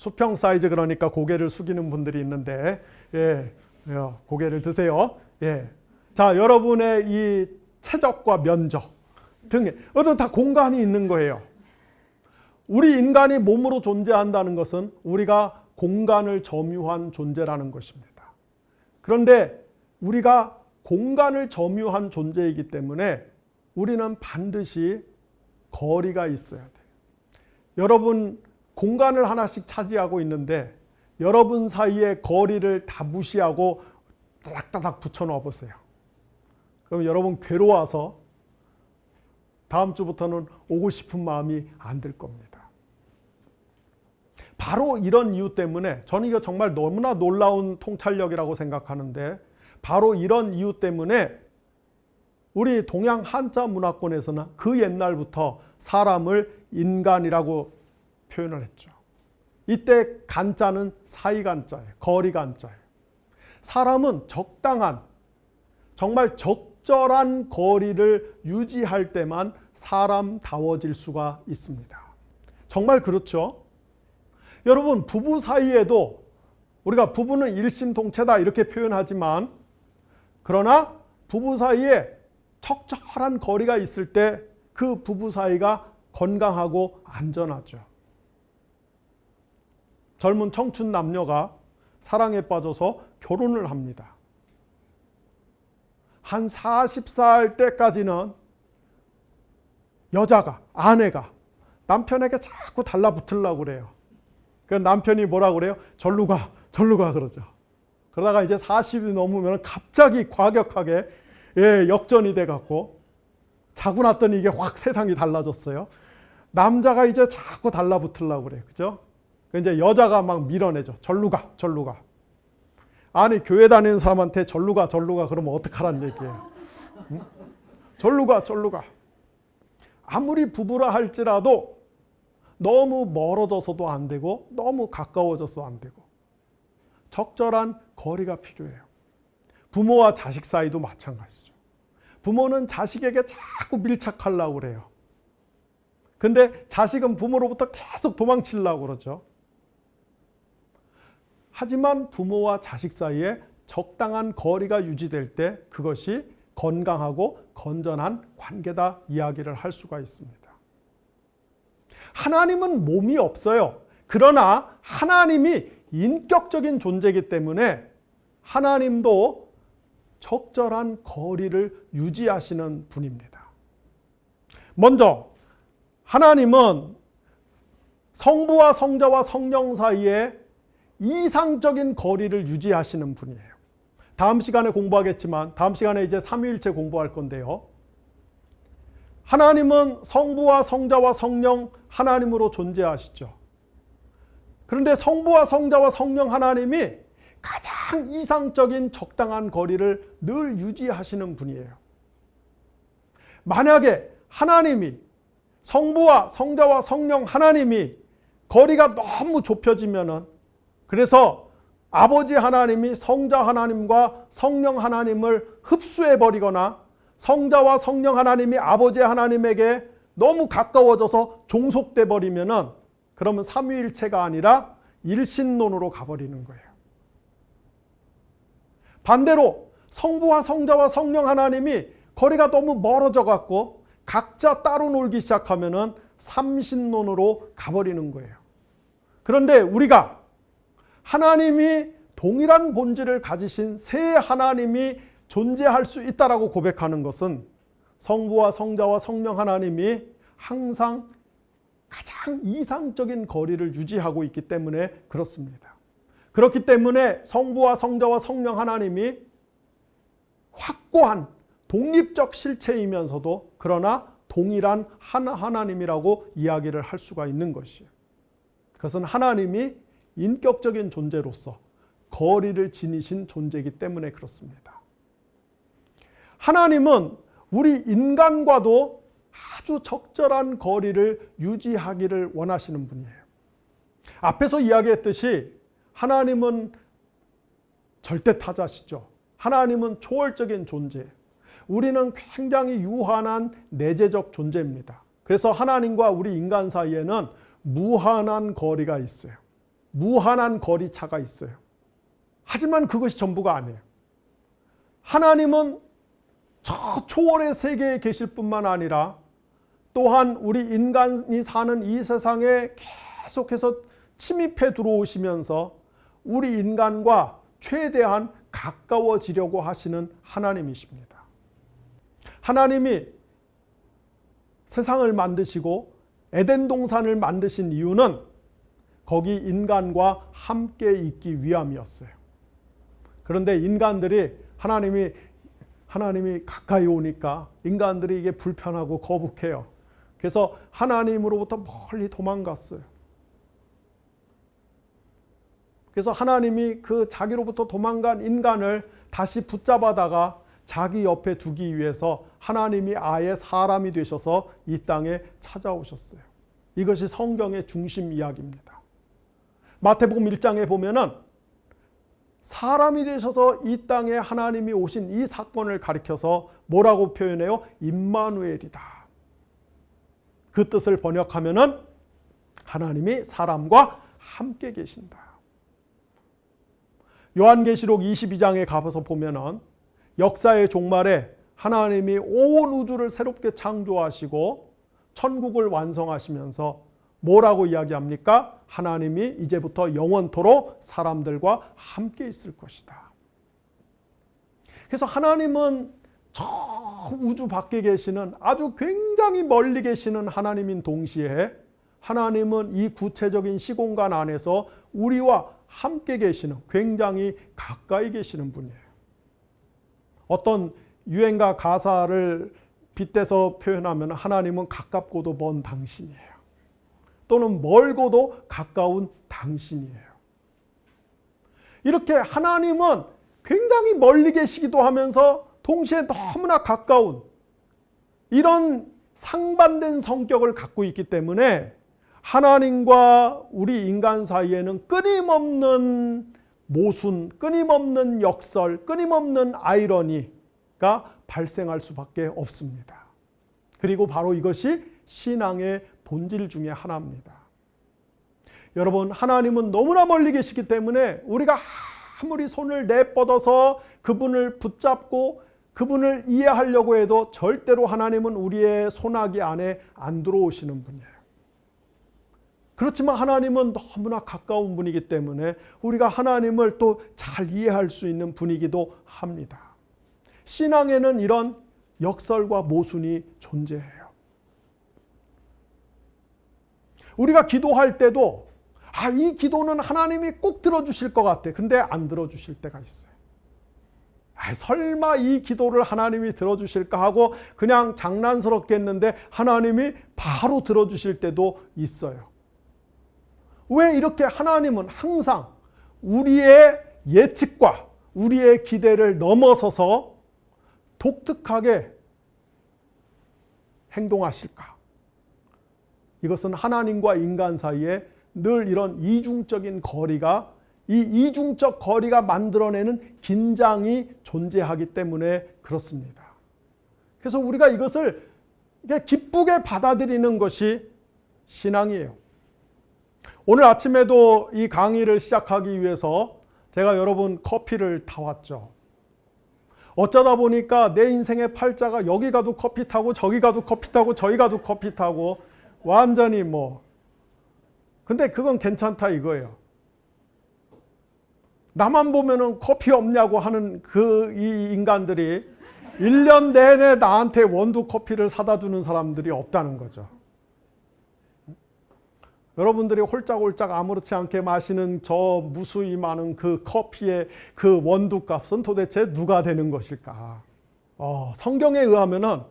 [SPEAKER 1] 수평 사이즈, 그러니까 고개를 숙이는 분들이 있는데, 고개를 드세요. 자, 여러분의 이 체적과 면적 등에 어떤 다 공간이 있는 거예요. 우리 인간이 몸으로 존재한다는 것은 우리가 공간을 점유한 존재라는 것입니다. 그런데 우리가 공간을 점유한 존재이기 때문에 우리는 반드시 거리가 있어야 돼요. 여러분 공간을 하나씩 차지하고 있는데 여러분 사이의 거리를 다 무시하고 따닥따닥 붙여놓아 보세요. 그럼 여러분 괴로워서 다음 주부터는 오고 싶은 마음이 안 들 겁니다. 바로 이런 이유 때문에 저는 이거 정말 너무나 놀라운 통찰력이라고 생각하는데, 바로 이런 이유 때문에 우리 동양 한자 문화권에서는 그 옛날부터 사람을 인간이라고 표현을 했죠. 이때 간자는 사이간자예요. 거리간자예요. 사람은 적당한, 정말 적절한 거리를 유지할 때만 사람다워질 수가 있습니다. 정말 그렇죠? 여러분 부부 사이에도 우리가 부부는 일심동체다 이렇게 표현하지만, 그러나 부부 사이에 적절한 거리가 있을 때 그 부부 사이가 건강하고 안전하죠. 젊은 청춘 남녀가 사랑에 빠져서 결혼을 합니다. 한 40살 때까지는 여자가, 아내가 남편에게 자꾸 달라붙으려고 그래요. 그 남편이 뭐라고 그래요? 절로 가, 절로 가 그러죠. 그러다가 이제 40이 넘으면 갑자기 과격하게 역전이 돼갖고 자고 났더니 이게 확 세상이 달라졌어요. 남자가 이제 자꾸 달라붙으려고 그래요. 그죠? 이제 여자가 막 밀어내죠. 절로 가, 절로 가. 아니 교회 다니는 사람한테 절로 가, 절로 가 그러면 어떡하란 얘기예요. 응? 절로 가, 절로 가. 아무리 부부라 할지라도 너무 멀어져서도 안 되고 너무 가까워져서 안 되고 적절한 거리가 필요해요. 부모와 자식 사이도 마찬가지죠. 부모는 자식에게 자꾸 밀착하려고 그래요. 근데 자식은 부모로부터 계속 도망치려고 그러죠. 하지만 부모와 자식 사이에 적당한 거리가 유지될 때 그것이 건강하고 건전한 관계다 이야기를 할 수가 있습니다. 하나님은 몸이 없어요. 그러나 하나님이 인격적인 존재이기 때문에 하나님도 적절한 거리를 유지하시는 분입니다. 먼저 하나님은 성부와 성자와 성령 사이에 이상적인 거리를 유지하시는 분이에요. 다음 시간에 공부하겠지만 다음 시간에 이제 삼위일체 공부할 건데요. 하나님은 성부와 성자와 성령 하나님으로 존재하시죠. 그런데 성부와 성자와 성령 하나님이 가장 이상적인 적당한 거리를 늘 유지하시는 분이에요. 만약에 하나님이 성부와 성자와 성령 하나님이 거리가 너무 좁혀지면은, 그래서 아버지 하나님이 성자 하나님과 성령 하나님을 흡수해 버리거나 성자와 성령 하나님이 아버지 하나님에게 너무 가까워져서 종속돼 버리면은, 그러면 삼위일체가 아니라 일신론으로 가버리는 거예요. 반대로 성부와 성자와 성령 하나님이 거리가 너무 멀어져 갖고 각자 따로 놀기 시작하면은 삼신론으로 가버리는 거예요. 그런데 우리가 하나님이 동일한 본질을 가지신 세 하나님이 존재할 수 있다라고 고백하는 것은 성부와 성자와 성령 하나님이 항상 가장 이상적인 거리를 유지하고 있기 때문에 그렇습니다. 그렇기 때문에 성부와 성자와 성령 하나님이 확고한 독립적 실체이면서도 그러나 동일한 하나님이라고 이야기를 할 수가 있는 것이에요. 그것은 하나님이 인격적인 존재로서 거리를 지니신 존재이기 때문에 그렇습니다. 하나님은 우리 인간과도 아주 적절한 거리를 유지하기를 원하시는 분이에요. 앞에서 이야기했듯이 하나님은 절대타자시죠. 하나님은 초월적인 존재. 우리는 굉장히 유한한 내재적 존재입니다. 그래서 하나님과 우리 인간 사이에는 무한한 거리가 있어요. 무한한 거리차가 있어요. 하지만 그것이 전부가 아니에요. 하나님은 저 초월의 세계에 계실 뿐만 아니라 또한 우리 인간이 사는 이 세상에 계속해서 침입해 들어오시면서 우리 인간과 최대한 가까워지려고 하시는 하나님이십니다. 하나님이 세상을 만드시고 에덴 동산을 만드신 이유는 거기 인간과 함께 있기 위함이었어요. 그런데 인간들이 하나님이 가까이 오니까 인간들이 이게 불편하고 거북해요. 그래서 하나님으로부터 멀리 도망갔어요. 그래서 하나님이 그 자기로부터 도망간 인간을 다시 붙잡아다가 자기 옆에 두기 위해서 하나님이 아예 사람이 되셔서 이 땅에 찾아오셨어요. 이것이 성경의 중심 이야기입니다. 마태복음 1장에 보면은 사람이 되셔서 이 땅에 하나님이 오신 이 사건을 가리켜서 뭐라고 표현해요? 임마누엘이다. 그 뜻을 번역하면은 하나님이 사람과 함께 계신다. 요한계시록 22장에 가서 보면은 역사의 종말에 하나님이 온 우주를 새롭게 창조하시고 천국을 완성하시면서 뭐라고 이야기합니까? 하나님이 이제부터 영원토록 사람들과 함께 있을 것이다. 그래서 하나님은 저 우주 밖에 계시는 아주 굉장히 멀리 계시는 하나님인 동시에 하나님은 이 구체적인 시공간 안에서 우리와 함께 계시는 굉장히 가까이 계시는 분이에요. 어떤 유행가 가사를 빗대서 표현하면 하나님은 가깝고도 먼 당신이에요. 또는 멀고도 가까운 당신이에요. 이렇게 하나님은 굉장히 멀리 계시기도 하면서 동시에 너무나 가까운 이런 상반된 성격을 갖고 있기 때문에 하나님과 우리 인간 사이에는 끊임없는 모순, 끊임없는 역설, 끊임없는 아이러니가 발생할 수밖에 없습니다. 그리고 바로 이것이 신앙의 본질 중에 하나입니다. 여러분, 하나님은 너무나 멀리 계시기 때문에 우리가 아무리 손을 내뻗어서 그분을 붙잡고 그분을 이해하려고 해도 절대로 하나님은 우리의 손아귀 안에 안 들어오시는 분이에요. 그렇지만 하나님은 너무나 가까운 분이기 때문에 우리가 하나님을 또 잘 이해할 수 있는 분이기도 합니다. 신앙에는 이런 역설과 모순이 존재해요. 우리가 기도할 때도 이 기도는 하나님이 꼭 들어주실 것 같아. 근데 안 들어주실 때가 있어요. 설마 이 기도를 하나님이 들어주실까 하고 그냥 장난스럽게 했는데 하나님이 바로 들어주실 때도 있어요. 왜 이렇게 하나님은 항상 우리의 예측과 우리의 기대를 넘어서서 독특하게 행동하실까? 이것은 하나님과 인간 사이에 늘 이런 이중적인 거리가, 이 이중적 거리가 만들어내는 긴장이 존재하기 때문에 그렇습니다. 그래서 우리가 이것을 기쁘게 받아들이는 것이 신앙이에요. 오늘 아침에도 이 강의를 시작하기 위해서 제가 여러분 커피를 타왔죠. 어쩌다 보니까 내 인생의 팔자가 여기 가도 커피 타고 저기 가도 커피 타고 저기 가도 커피 타고 완전히 근데 그건 괜찮다 이거예요. 나만 보면은 커피 없냐고 하는 이 인간들이 1년 내내 나한테 원두 커피를 사다 주는 사람들이 없다는 거죠. 여러분들이 홀짝홀짝 아무렇지 않게 마시는 저 무수히 많은 그 커피의 그 원두 값은 도대체 누가 되는 것일까? 성경에 의하면은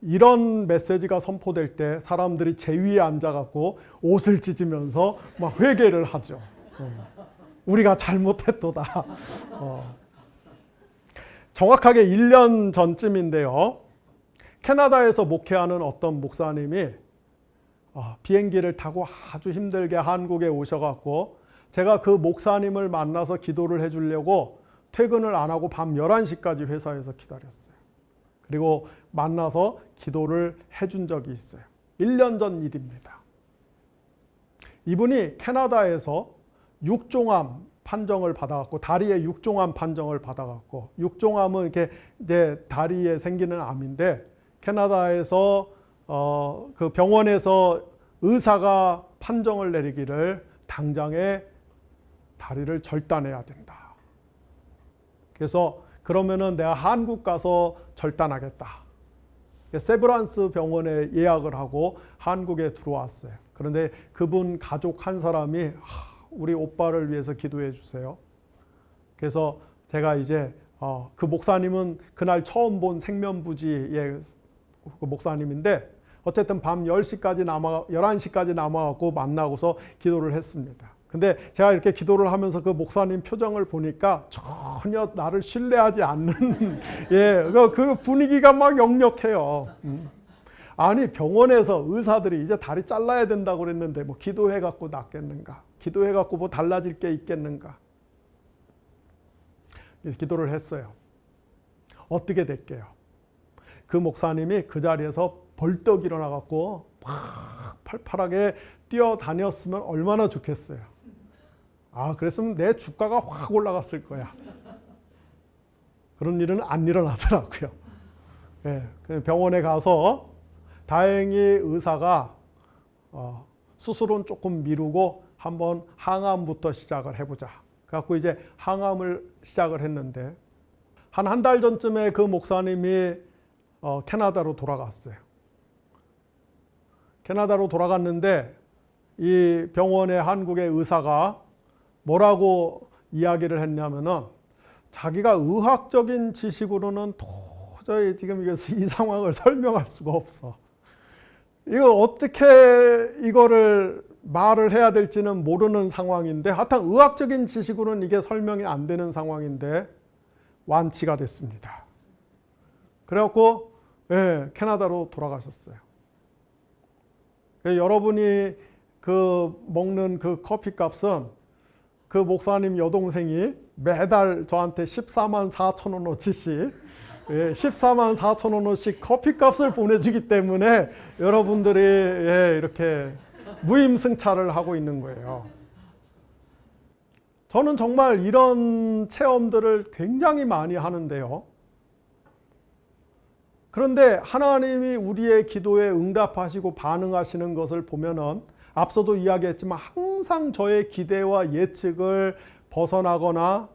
[SPEAKER 1] 이런 메시지가 선포될 때 사람들이 제 위에 앉아갖고 옷을 찢으면서 막 회개를 하죠. 우리가 잘못했도다. 정확하게 1년 전쯤인데요. 캐나다에서 목회하는 어떤 목사님이 비행기를 타고 아주 힘들게 한국에 오셔갖고 제가 그 목사님을 만나서 기도를 해주려고 퇴근을 안 하고 밤 11시까지 회사에서 기다렸어요. 그리고 만나서 기도를 해준 적이 있어요. 1년 전 일입니다. 이분이 캐나다에서 육종암 판정을 받아갖고 다리에 육종암 판정을 받아갖고 육종암은 이렇게 이제 다리에 생기는 암인데 캐나다에서 그 병원에서 의사가 판정을 내리기를 당장에 다리를 절단해야 된다. 그래서 그러면은 내가 한국 가서 절단하겠다. 세브란스 병원에 예약을 하고 한국에 들어왔어요. 그런데 그분 가족 한 사람이 우리 오빠를 위해서 기도해 주세요. 그래서 제가 이제 그 목사님은 그날 처음 본 생면부지의 그 목사님인데 어쨌든 밤 11시까지 남아갖고 만나고서 기도를 했습니다. 근데 제가 이렇게 기도를 하면서 그 목사님 표정을 보니까 전혀 나를 신뢰하지 않는 그 분위기가 막 역력해요. 아니 병원에서 의사들이 이제 다리 잘라야 된다고 그랬는데 뭐 기도해갖고 낫겠는가? 기도해갖고 뭐 달라질 게 있겠는가? 기도를 했어요. 어떻게 될게요? 그 목사님이 그 자리에서 벌떡 일어나갖고 막 팔팔하게 뛰어다녔으면 얼마나 좋겠어요. 그랬으면 내 주가가 확 올라갔을 거야. 그런 일은 안 일어나더라고요. 병원에 가서 다행히 의사가 수술은 조금 미루고 한번 항암부터 시작을 해보자. 그래갖고 이제 항암을 시작을 했는데 한 달 전쯤에 그 목사님이 캐나다로 돌아갔어요. 캐나다로 돌아갔는데 이 병원의 한국의 의사가 뭐라고 이야기를 했냐면은 자기가 의학적인 지식으로는 도저히 지금 이 상황을 설명할 수가 없어. 이거 어떻게 이거를 말을 해야 될지는 모르는 상황인데 하여튼 의학적인 지식으로는 이게 설명이 안 되는 상황인데 완치가 됐습니다. 그래갖고 캐나다로 돌아가셨어요. 여러분이 그 먹는 그 커피 값은 그 목사님 여동생이 매달 저한테 14만 4천 원어치씩 14만 4천 원어치 커피 값을 보내주기 때문에 여러분들이 이렇게 무임승차를 하고 있는 거예요. 저는 정말 이런 체험들을 굉장히 많이 하는데요. 그런데 하나님이 우리의 기도에 응답하시고 반응하시는 것을 보면은 앞서도 이야기했지만 항상 저의 기대와 예측을 벗어나거나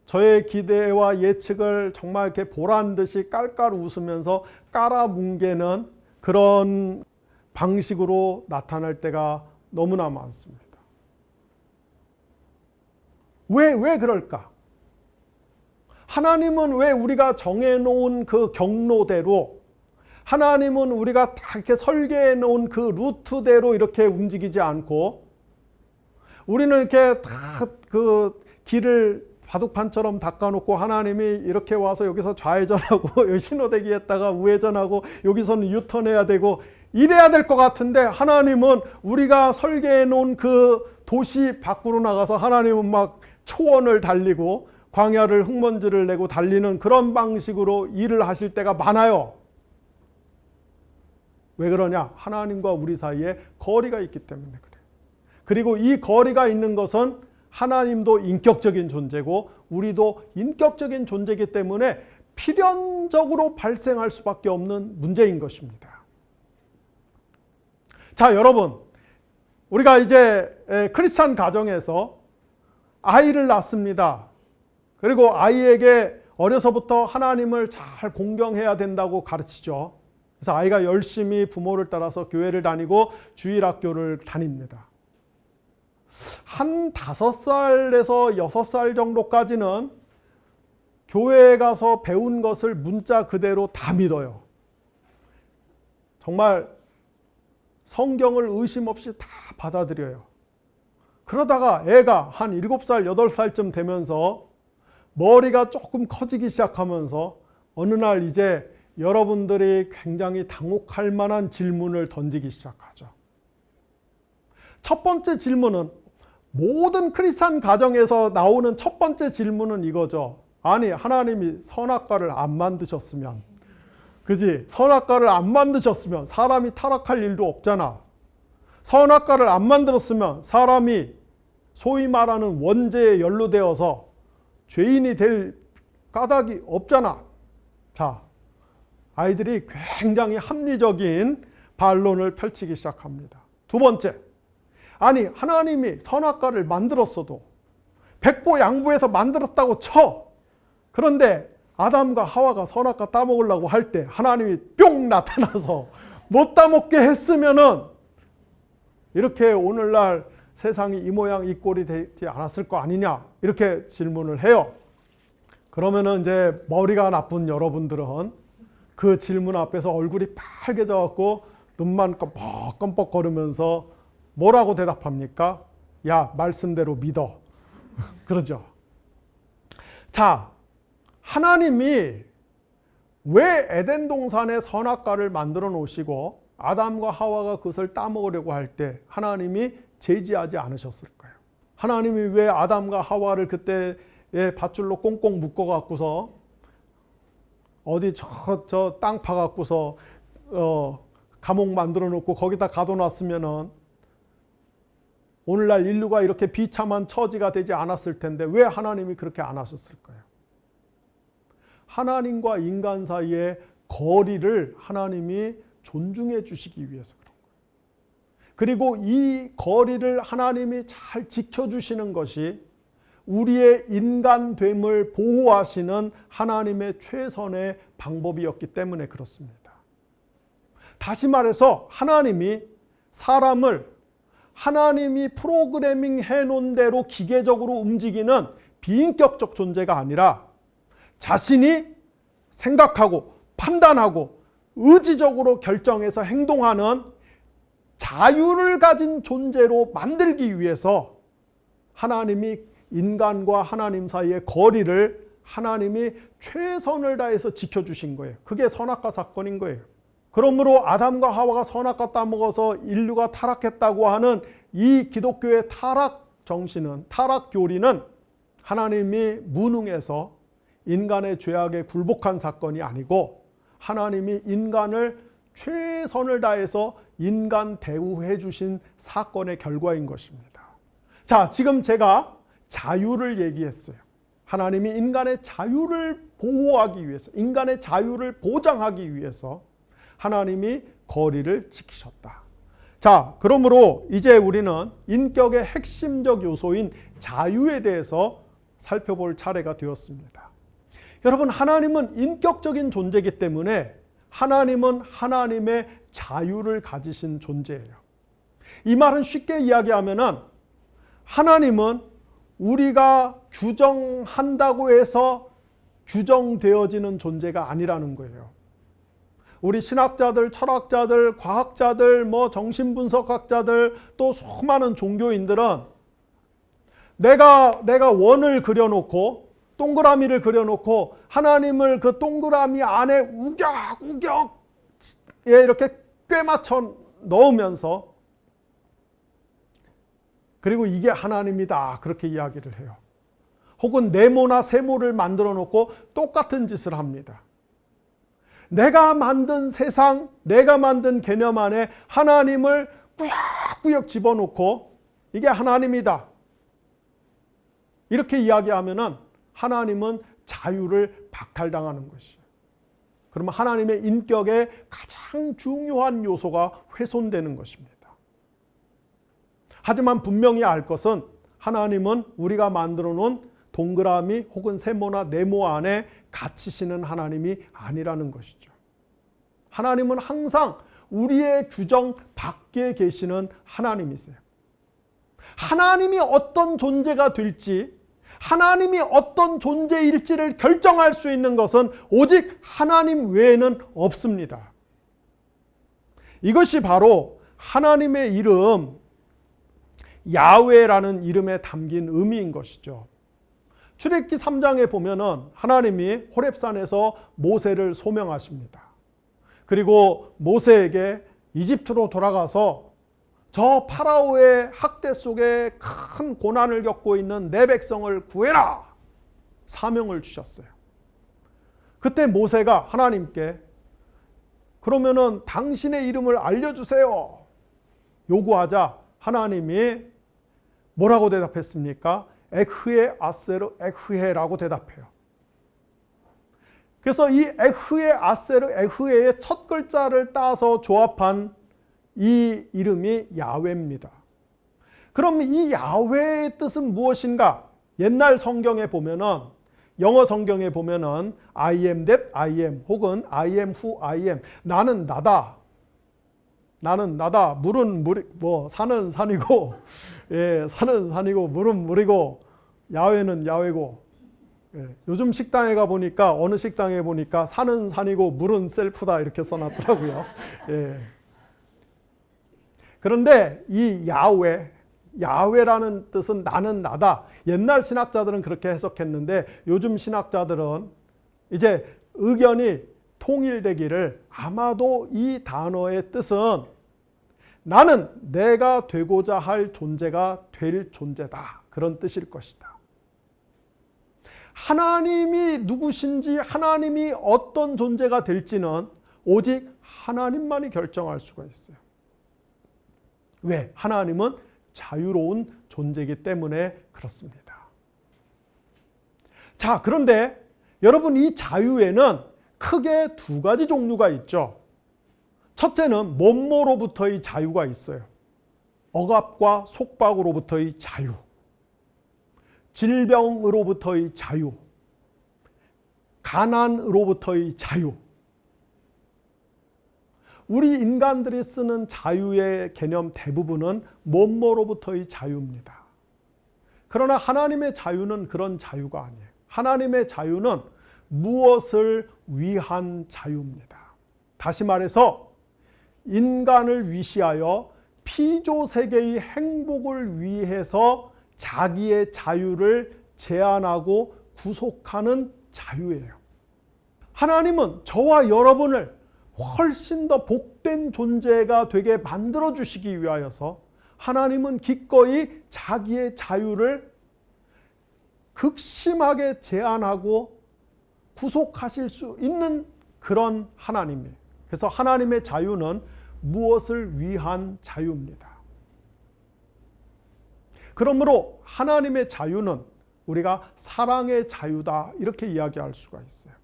[SPEAKER 1] 저의 기대와 예측을 정말 이렇게 보란 듯이 깔깔 웃으면서 깔아뭉개는 그런 방식으로 나타날 때가 너무나 많습니다. 왜 그럴까? 하나님은 왜 우리가 정해놓은 그 경로대로 하나님은 우리가 다 이렇게 설계해 놓은 그 루트대로 이렇게 움직이지 않고 우리는 이렇게 다 그 길을 바둑판처럼 닦아놓고 하나님이 이렇게 와서 여기서 좌회전하고 신호대기에다가 우회전하고 여기서는 유턴해야 되고 이래야 될 것 같은데 하나님은 우리가 설계해 놓은 그 도시 밖으로 나가서 하나님은 막 초원을 달리고 광야를 흙먼지를 내고 달리는 그런 방식으로 일을 하실 때가 많아요. 왜 그러냐? 하나님과 우리 사이에 거리가 있기 때문에 그래요. 그리고 이 거리가 있는 것은 하나님도 인격적인 존재고 우리도 인격적인 존재이기 때문에 필연적으로 발생할 수밖에 없는 문제인 것입니다. 자, 여러분, 우리가 이제 크리스찬 가정에서 아이를 낳습니다. 그리고 아이에게 어려서부터 하나님을 잘 공경해야 된다고 가르치죠. 그래서 아이가 열심히 부모를 따라서 교회를 다니고 주일학교를 다닙니다. 한 5살에서 6살 정도까지는 교회에 가서 배운 것을 문자 그대로 다 믿어요. 정말 성경을 의심 없이 다 받아들여요. 그러다가 애가 한 7살, 8살쯤 되면서 머리가 조금 커지기 시작하면서 어느 날 이제 여러분들이 굉장히 당혹할 만한 질문을 던지기 시작하죠. 첫 번째 질문은 모든 크리스찬 가정에서 나오는 첫 번째 질문은 이거죠. 아니, 하나님이 선악과를 안 만드셨으면, 그지? 선악과를 안 만드셨으면 사람이 타락할 일도 없잖아. 선악과를 안 만들었으면 사람이 소위 말하는 원죄에 연루되어서 죄인이 될 까닭이 없잖아. 자, 아이들이 굉장히 합리적인 반론을 펼치기 시작합니다. 두 번째, 아니 하나님이 선악과를 만들었어도 백보양보해서 만들었다고 쳐. 그런데 아담과 하와가 선악과 따먹으려고 할 때 하나님이 뿅 나타나서 못 따먹게 했으면은 이렇게 오늘날 세상이 이 모양 이 꼴이 되지 않았을 거 아니냐, 이렇게 질문을 해요. 그러면은 이제 머리가 나쁜 여러분들은 그 질문 앞에서 얼굴이 빨개져 갖고 눈만 껌뻑껌뻑 거리면서 뭐라고 대답합니까? 야, 말씀대로 믿어. 그러죠. 자, 하나님이 왜 에덴 동산에 선악과를 만들어 놓으시고 아담과 하와가 그것을 따먹으려고 할 때 하나님이 제지하지 않으셨을까요? 하나님이 왜 아담과 하와를 그때 밧줄로 꽁꽁 묶어 갖고서 어디 저 땅 파 갖고서 감옥 만들어 놓고 거기다 가둬놨으면은 오늘날 인류가 이렇게 비참한 처지가 되지 않았을 텐데 왜 하나님이 그렇게 안 하셨을까요? 하나님과 인간 사이의 거리를 하나님이 존중해 주시기 위해서 그런 거예요. 그리고 이 거리를 하나님이 잘 지켜주시는 것이 우리의 인간됨을 보호하시는 하나님의 최선의 방법이었기 때문에 그렇습니다. 다시 말해서 하나님이 사람을 하나님이 프로그래밍 해놓은 대로 기계적으로 움직이는 비인격적 존재가 아니라 자신이 생각하고 판단하고 의지적으로 결정해서 행동하는 자유를 가진 존재로 만들기 위해서 하나님이 인간과 하나님 사이의 거리를 하나님이 최선을 다해서 지켜주신 거예요. 그게 선악과 사건인 거예요. 그러므로 아담과 하와가 선악과 따먹어서 인류가 타락했다고 하는 이 기독교의 타락 정신은, 타락 교리는 하나님이 무능해서 인간의 죄악에 굴복한 사건이 아니고 하나님이 인간을 최선을 다해서 인간 대우해 주신 사건의 결과인 것입니다. 자, 지금 제가 자유를 얘기했어요. 하나님이 인간의 자유를 보호하기 위해서, 인간의 자유를 보장하기 위해서 하나님이 거리를 지키셨다. 자, 그러므로 이제 우리는 인격의 핵심적 요소인 자유에 대해서 살펴볼 차례가 되었습니다. 여러분, 하나님은 인격적인 존재이기 때문에 하나님은 하나님의 자유를 가지신 존재예요. 이 말은 쉽게 이야기하면은 하나님은 우리가 규정한다고 해서 규정되어지는 존재가 아니라는 거예요. 우리 신학자들, 철학자들, 과학자들, 정신분석학자들, 또 수많은 종교인들은 내가 원을 그려놓고 동그라미를 그려놓고 하나님을 그 동그라미 안에 우격우격 이렇게 꿰맞춰 넣으면서 그리고 이게 하나님이다 그렇게 이야기를 해요. 혹은 네모나 세모를 만들어 놓고 똑같은 짓을 합니다. 내가 만든 세상, 내가 만든 개념 안에 하나님을 꾸역꾸역 집어넣고 이게 하나님이다 이렇게 이야기하면은 하나님은 자유를 박탈당하는 것이에요. 그러면 하나님의 인격의 가장 중요한 요소가 훼손되는 것입니다. 하지만 분명히 알 것은 하나님은 우리가 만들어 놓은 동그라미 혹은 세모나 네모 안에 갇히시는 하나님이 아니라는 것이죠. 하나님은 항상 우리의 규정 밖에 계시는 하나님이세요. 하나님이 어떤 존재가 될지, 하나님이 어떤 존재일지를 결정할 수 있는 것은 오직 하나님 외에는 없습니다. 이것이 바로 하나님의 이름 야훼라는 이름에 담긴 의미인 것이죠. 출애굽기 3장에 보면은 하나님이 호렙산에서 모세를 소명하십니다. 그리고 모세에게 이집트로 돌아가서 저 파라오의 학대 속에 큰 고난을 겪고 있는 내 백성을 구해라 사명을 주셨어요. 그때 모세가 하나님께 그러면은 당신의 이름을 알려주세요. 요구하자 하나님이 뭐라고 대답했습니까? 에흐에 아세르 에흐에라고 대답해요. 그래서 이 에흐에 아세르 에흐에의 첫 글자를 따서 조합한 이 이름이 야훼입니다. 그럼 이 야훼의 뜻은 무엇인가? 옛날 성경에 보면은, 영어 성경에 보면은 I am that I am 혹은 I am who I am, 나는 나다, 나는 나다, 물은 물, 산은 산이고, 예, 산은 산이고 물은 물이고 야훼는 야훼고, 예, 요즘 식당에 가 보니까, 어느 식당에 보니까 산은 산이고 물은 셀프다 이렇게 써놨더라고요. 예. 그런데 이 야훼라는 뜻은 나는 나다. 옛날 신학자들은 그렇게 해석했는데 요즘 신학자들은 이제 의견이 통일되기를, 아마도 이 단어의 뜻은 나는 내가 되고자 할 존재가 될 존재다, 그런 뜻일 것이다. 하나님이 누구신지, 하나님이 어떤 존재가 될지는 오직 하나님만이 결정할 수가 있어요. 왜? 하나님은 자유로운 존재이기 때문에 그렇습니다. 자, 그런데 여러분, 이 자유에는 크게 두 가지 종류가 있죠. 첫째는 몸모로부터의 자유가 있어요. 억압과 속박으로부터의 자유, 질병으로부터의 자유, 가난으로부터의 자유. 우리 인간들이 쓰는 자유의 개념 대부분은 몸모로부터의 자유입니다. 그러나 하나님의 자유는 그런 자유가 아니에요. 하나님의 자유는 무엇을 위한 자유입니다. 다시 말해서 인간을 위시하여 피조세계의 행복을 위해서 자기의 자유를 제한하고 구속하는 자유예요. 하나님은 저와 여러분을 훨씬 더 복된 존재가 되게 만들어 주시기 위하여서 하나님은 기꺼이 자기의 자유를 극심하게 제한하고 구속하실 수 있는 그런 하나님이에요. 그래서 하나님의 자유는 무엇을 위한 자유입니다. 그러므로 하나님의 자유는 우리가 사랑의 자유다, 이렇게 이야기할 수가 있어요.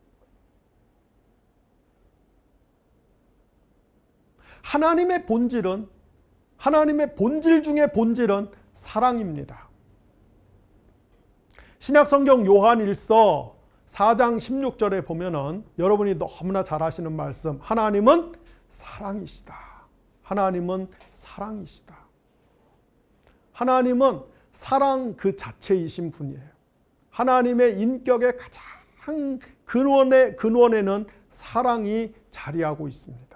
[SPEAKER 1] 하나님의 본질은, 하나님의 본질 중에 본질은 사랑입니다. 신약성경 요한일서 4장 16절에 보면은 여러분이 너무나 잘 아시는 말씀, 하나님은 사랑이시다. 하나님은 사랑이시다. 하나님은 사랑 그 자체이신 분이에요. 하나님의 인격의 가장 근원에는 사랑이 자리하고 있습니다.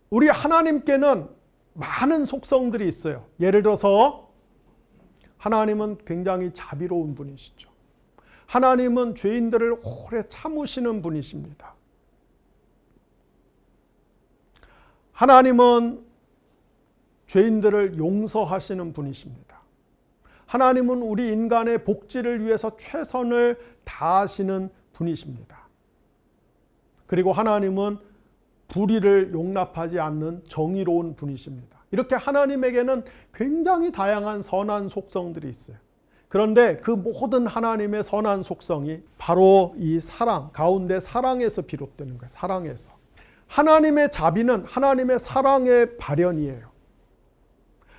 [SPEAKER 1] 우리 하나님께는 많은 속성들이 있어요. 예를 들어서 하나님은 굉장히 자비로운 분이시죠. 하나님은 죄인들을 오래 참으시는 분이십니다. 하나님은 죄인들을 용서하시는 분이십니다. 하나님은 우리 인간의 복지를 위해서 최선을 다하시는 분이십니다. 그리고 하나님은 불의를 용납하지 않는 정의로운 분이십니다. 이렇게 하나님에게는 굉장히 다양한 선한 속성들이 있어요. 그런데 그 모든 하나님의 선한 속성이 바로 이 사랑, 가운데 사랑에서 비롯되는 거예요. 사랑에서. 하나님의 자비는 하나님의 사랑의 발현이에요.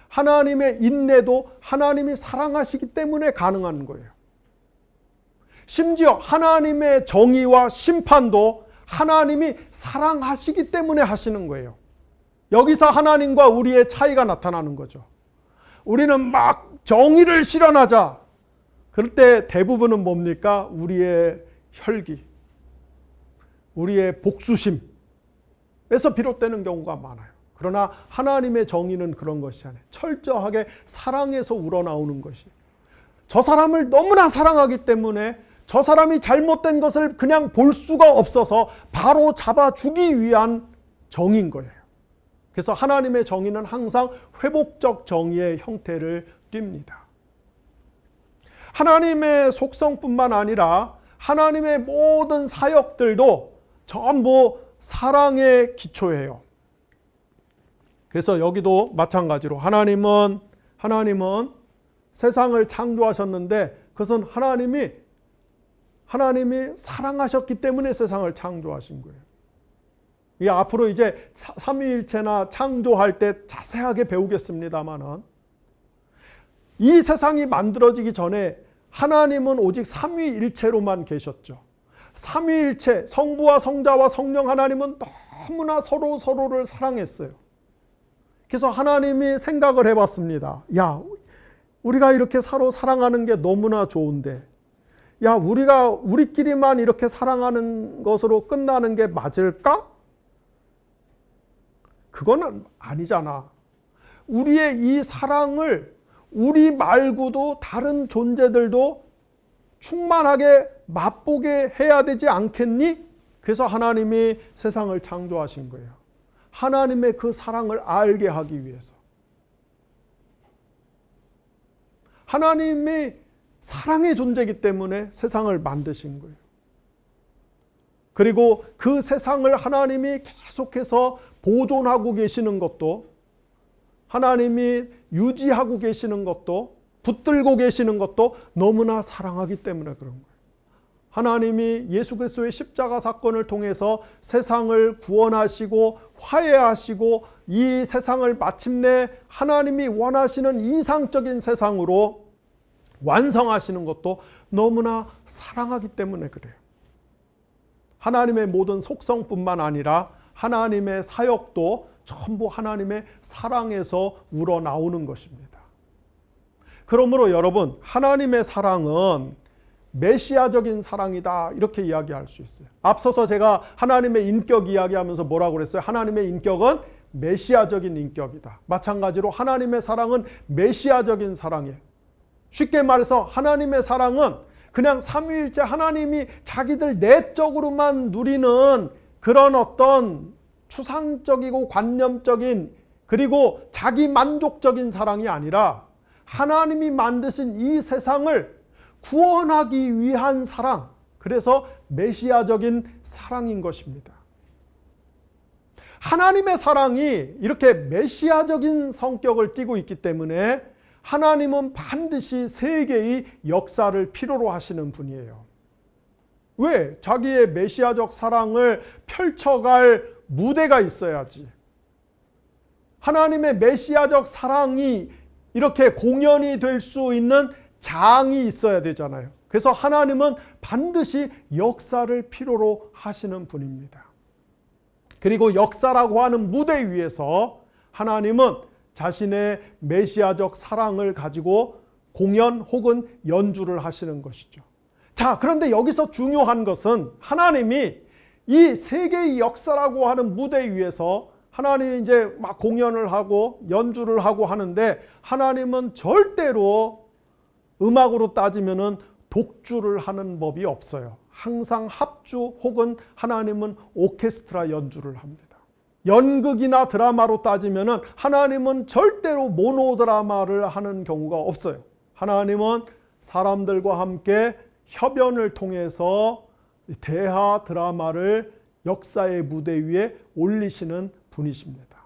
[SPEAKER 1] 하나님의 인내도 하나님이 사랑하시기 때문에 가능한 거예요. 심지어 하나님의 정의와 심판도 하나님이 사랑하시기 때문에 하시는 거예요. 여기서 하나님과 우리의 차이가 나타나는 거죠. 우리는 막 정의를 실현하자. 그럴 때 대부분은 뭡니까? 우리의 혈기, 우리의 복수심에서 비롯되는 경우가 많아요. 그러나 하나님의 정의는 그런 것이 아니에요. 철저하게 사랑에서 우러나오는 것이. 저 사람을 너무나 사랑하기 때문에 저 사람이 잘못된 것을 그냥 볼 수가 없어서 바로 잡아주기 위한 정의인 거예요. 그래서 하나님의 정의는 항상 회복적 정의의 형태를 띱니다. 하나님의 속성뿐만 아니라 하나님의 모든 사역들도 전부 사랑에 기초해요. 그래서 여기도 마찬가지로 하나님은 세상을 창조하셨는데 그것은 하나님이 사랑하셨기 때문에 세상을 창조하신 거예요. 이 앞으로 이제 삼위일체나 창조할 때 자세하게 배우겠습니다만은 이 세상이 만들어지기 전에 하나님은 오직 삼위일체로만 계셨죠. 삼위일체, 성부와 성자와 성령 하나님은 너무나 서로를 사랑했어요. 그래서 하나님이 생각을 해봤습니다. 야, 우리가 이렇게 서로 사랑하는 게 너무나 좋은데, 야, 우리끼리만 이렇게 사랑하는 것으로 끝나는 게 맞을까? 그거는 아니잖아. 우리의 이 사랑을 우리 말고도 다른 존재들도 충만하게 맛보게 해야 되지 않겠니? 그래서 하나님이 세상을 창조하신 거예요. 하나님의 그 사랑을 알게 하기 위해서. 하나님이 사랑의 존재이기 때문에 세상을 만드신 거예요. 그리고 그 세상을 하나님이 계속해서 보존하고 계시는 것도, 하나님이 유지하고 계시는 것도, 붙들고 계시는 것도 너무나 사랑하기 때문에 그런 거예요. 하나님이 예수 그리스도의 십자가 사건을 통해서 세상을 구원하시고 화해하시고 이 세상을 마침내 하나님이 원하시는 이상적인 세상으로 완성하시는 것도 너무나 사랑하기 때문에 그래요. 하나님의 모든 속성뿐만 아니라 하나님의 사역도 전부 하나님의 사랑에서 우러나오는 것입니다. 그러므로 여러분, 하나님의 사랑은 메시아적인 사랑이다 이렇게 이야기할 수 있어요. 앞서서 제가 하나님의 인격 이야기하면서 뭐라고 그랬어요? 하나님의 인격은 메시아적인 인격이다. 마찬가지로 하나님의 사랑은 메시아적인 사랑이에요. 쉽게 말해서 하나님의 사랑은 그냥 삼위일체 하나님이 자기들 내적으로만 누리는 그런 어떤 추상적이고 관념적인 그리고 자기 만족적인 사랑이 아니라 하나님이 만드신 이 세상을 구원하기 위한 사랑, 그래서 메시아적인 사랑인 것입니다. 하나님의 사랑이 이렇게 메시아적인 성격을 띠고 있기 때문에 하나님은 반드시 세계의 역사를 필요로 하시는 분이에요. 왜? 자기의 메시아적 사랑을 펼쳐갈 무대가 있어야지. 하나님의 메시아적 사랑이 이렇게 공연이 될 수 있는 장이 있어야 되잖아요. 그래서 하나님은 반드시 역사를 필요로 하시는 분입니다. 그리고 역사라고 하는 무대 위에서 하나님은 자신의 메시아적 사랑을 가지고 공연 혹은 연주를 하시는 것이죠. 자, 그런데 여기서 중요한 것은 하나님이 이 세계의 역사라고 하는 무대 위에서 하나님이 이제 막 공연을 하고 연주를 하고 하는데 하나님은 절대로 음악으로 따지면은 독주를 하는 법이 없어요. 항상 합주 혹은 하나님은 오케스트라 연주를 합니다. 연극이나 드라마로 따지면은 하나님은 절대로 모노드라마를 하는 경우가 없어요. 하나님은 사람들과 함께 협연을 통해서 대하 드라마를 역사의 무대 위에 올리시는 분이십니다.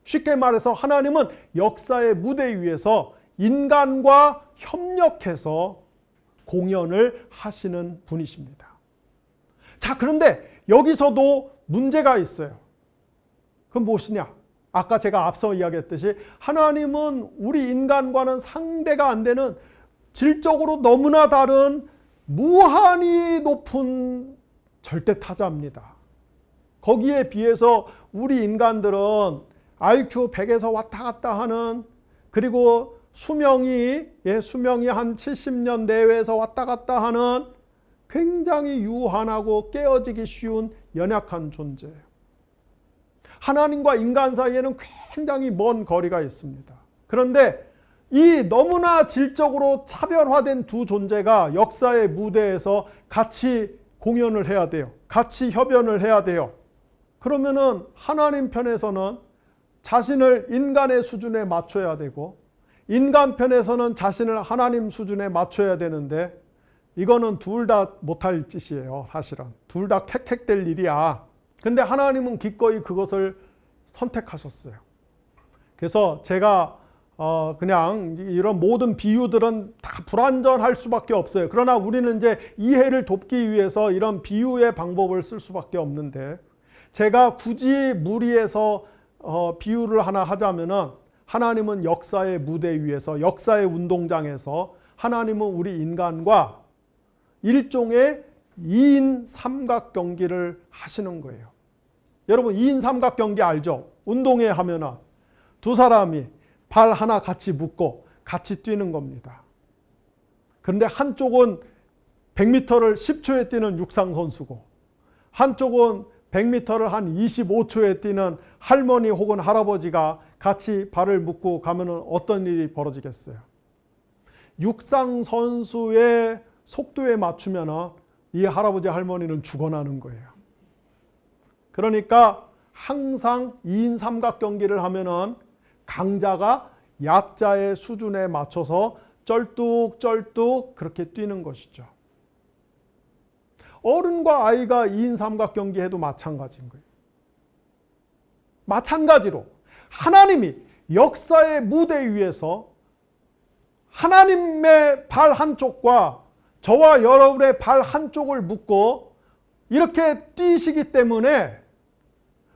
[SPEAKER 1] 쉽게 말해서 하나님은 역사의 무대 위에서 인간과 협력해서 공연을 하시는 분이십니다. 자, 그런데 여기서도 문제가 있어요. 그건 무엇이냐? 아까 제가 앞서 이야기했듯이 하나님은 우리 인간과는 상대가 안 되는 질적으로 너무나 다른 무한히 높은 절대타자입니다. 거기에 비해서 우리 인간들은 IQ 100에서 왔다 갔다 하는, 그리고 수명이 한 70년 내외에서 왔다 갔다 하는 굉장히 유한하고 깨어지기 쉬운 연약한 존재예요. 하나님과 인간 사이에는 굉장히 먼 거리가 있습니다. 그런데 이 너무나 질적으로 차별화된 두 존재가 역사의 무대에서 같이 공연을 해야 돼요. 같이 협연을 해야 돼요. 그러면은 하나님 편에서는 자신을 인간의 수준에 맞춰야 되고 인간 편에서는 자신을 하나님 수준에 맞춰야 되는데 이거는 둘 다 못할 짓이에요. 사실은 둘 다 캑캑될 일이야. 근데 하나님은 기꺼이 그것을 선택하셨어요. 그래서 제가 그냥 이런 모든 비유들은 다 불완전할 수밖에 없어요. 그러나 우리는 이제 이해를 돕기 위해서 이런 비유의 방법을 쓸 수밖에 없는데, 제가 굳이 무리해서 비유를 하나 하자면은, 하나님은 역사의 무대 위에서, 역사의 운동장에서 하나님은 우리 인간과 일종의 2인 삼각 경기를 하시는 거예요. 여러분 2인 삼각 경기 알죠? 운동회 하면은 두 사람이 발 하나 같이 묶고 같이 뛰는 겁니다. 그런데 한쪽은 100m를 10초에 뛰는 육상 선수고, 한쪽은 100m를 한 25초에 뛰는 할머니 혹은 할아버지가 같이 발을 묶고 가면은 어떤 일이 벌어지겠어요? 육상 선수의 속도에 맞추면은 이 할아버지 할머니는 죽어나는 거예요. 그러니까 항상 2인 삼각 경기를 하면은 강자가 약자의 수준에 맞춰서 쩔뚝쩔뚝 그렇게 뛰는 것이죠. 어른과 아이가 2인 삼각 경기 해도 마찬가지인 거예요. 마찬가지로 하나님이 역사의 무대 위에서 하나님의 발 한쪽과 저와 여러분의 발 한쪽을 묶고 이렇게 뛰시기 때문에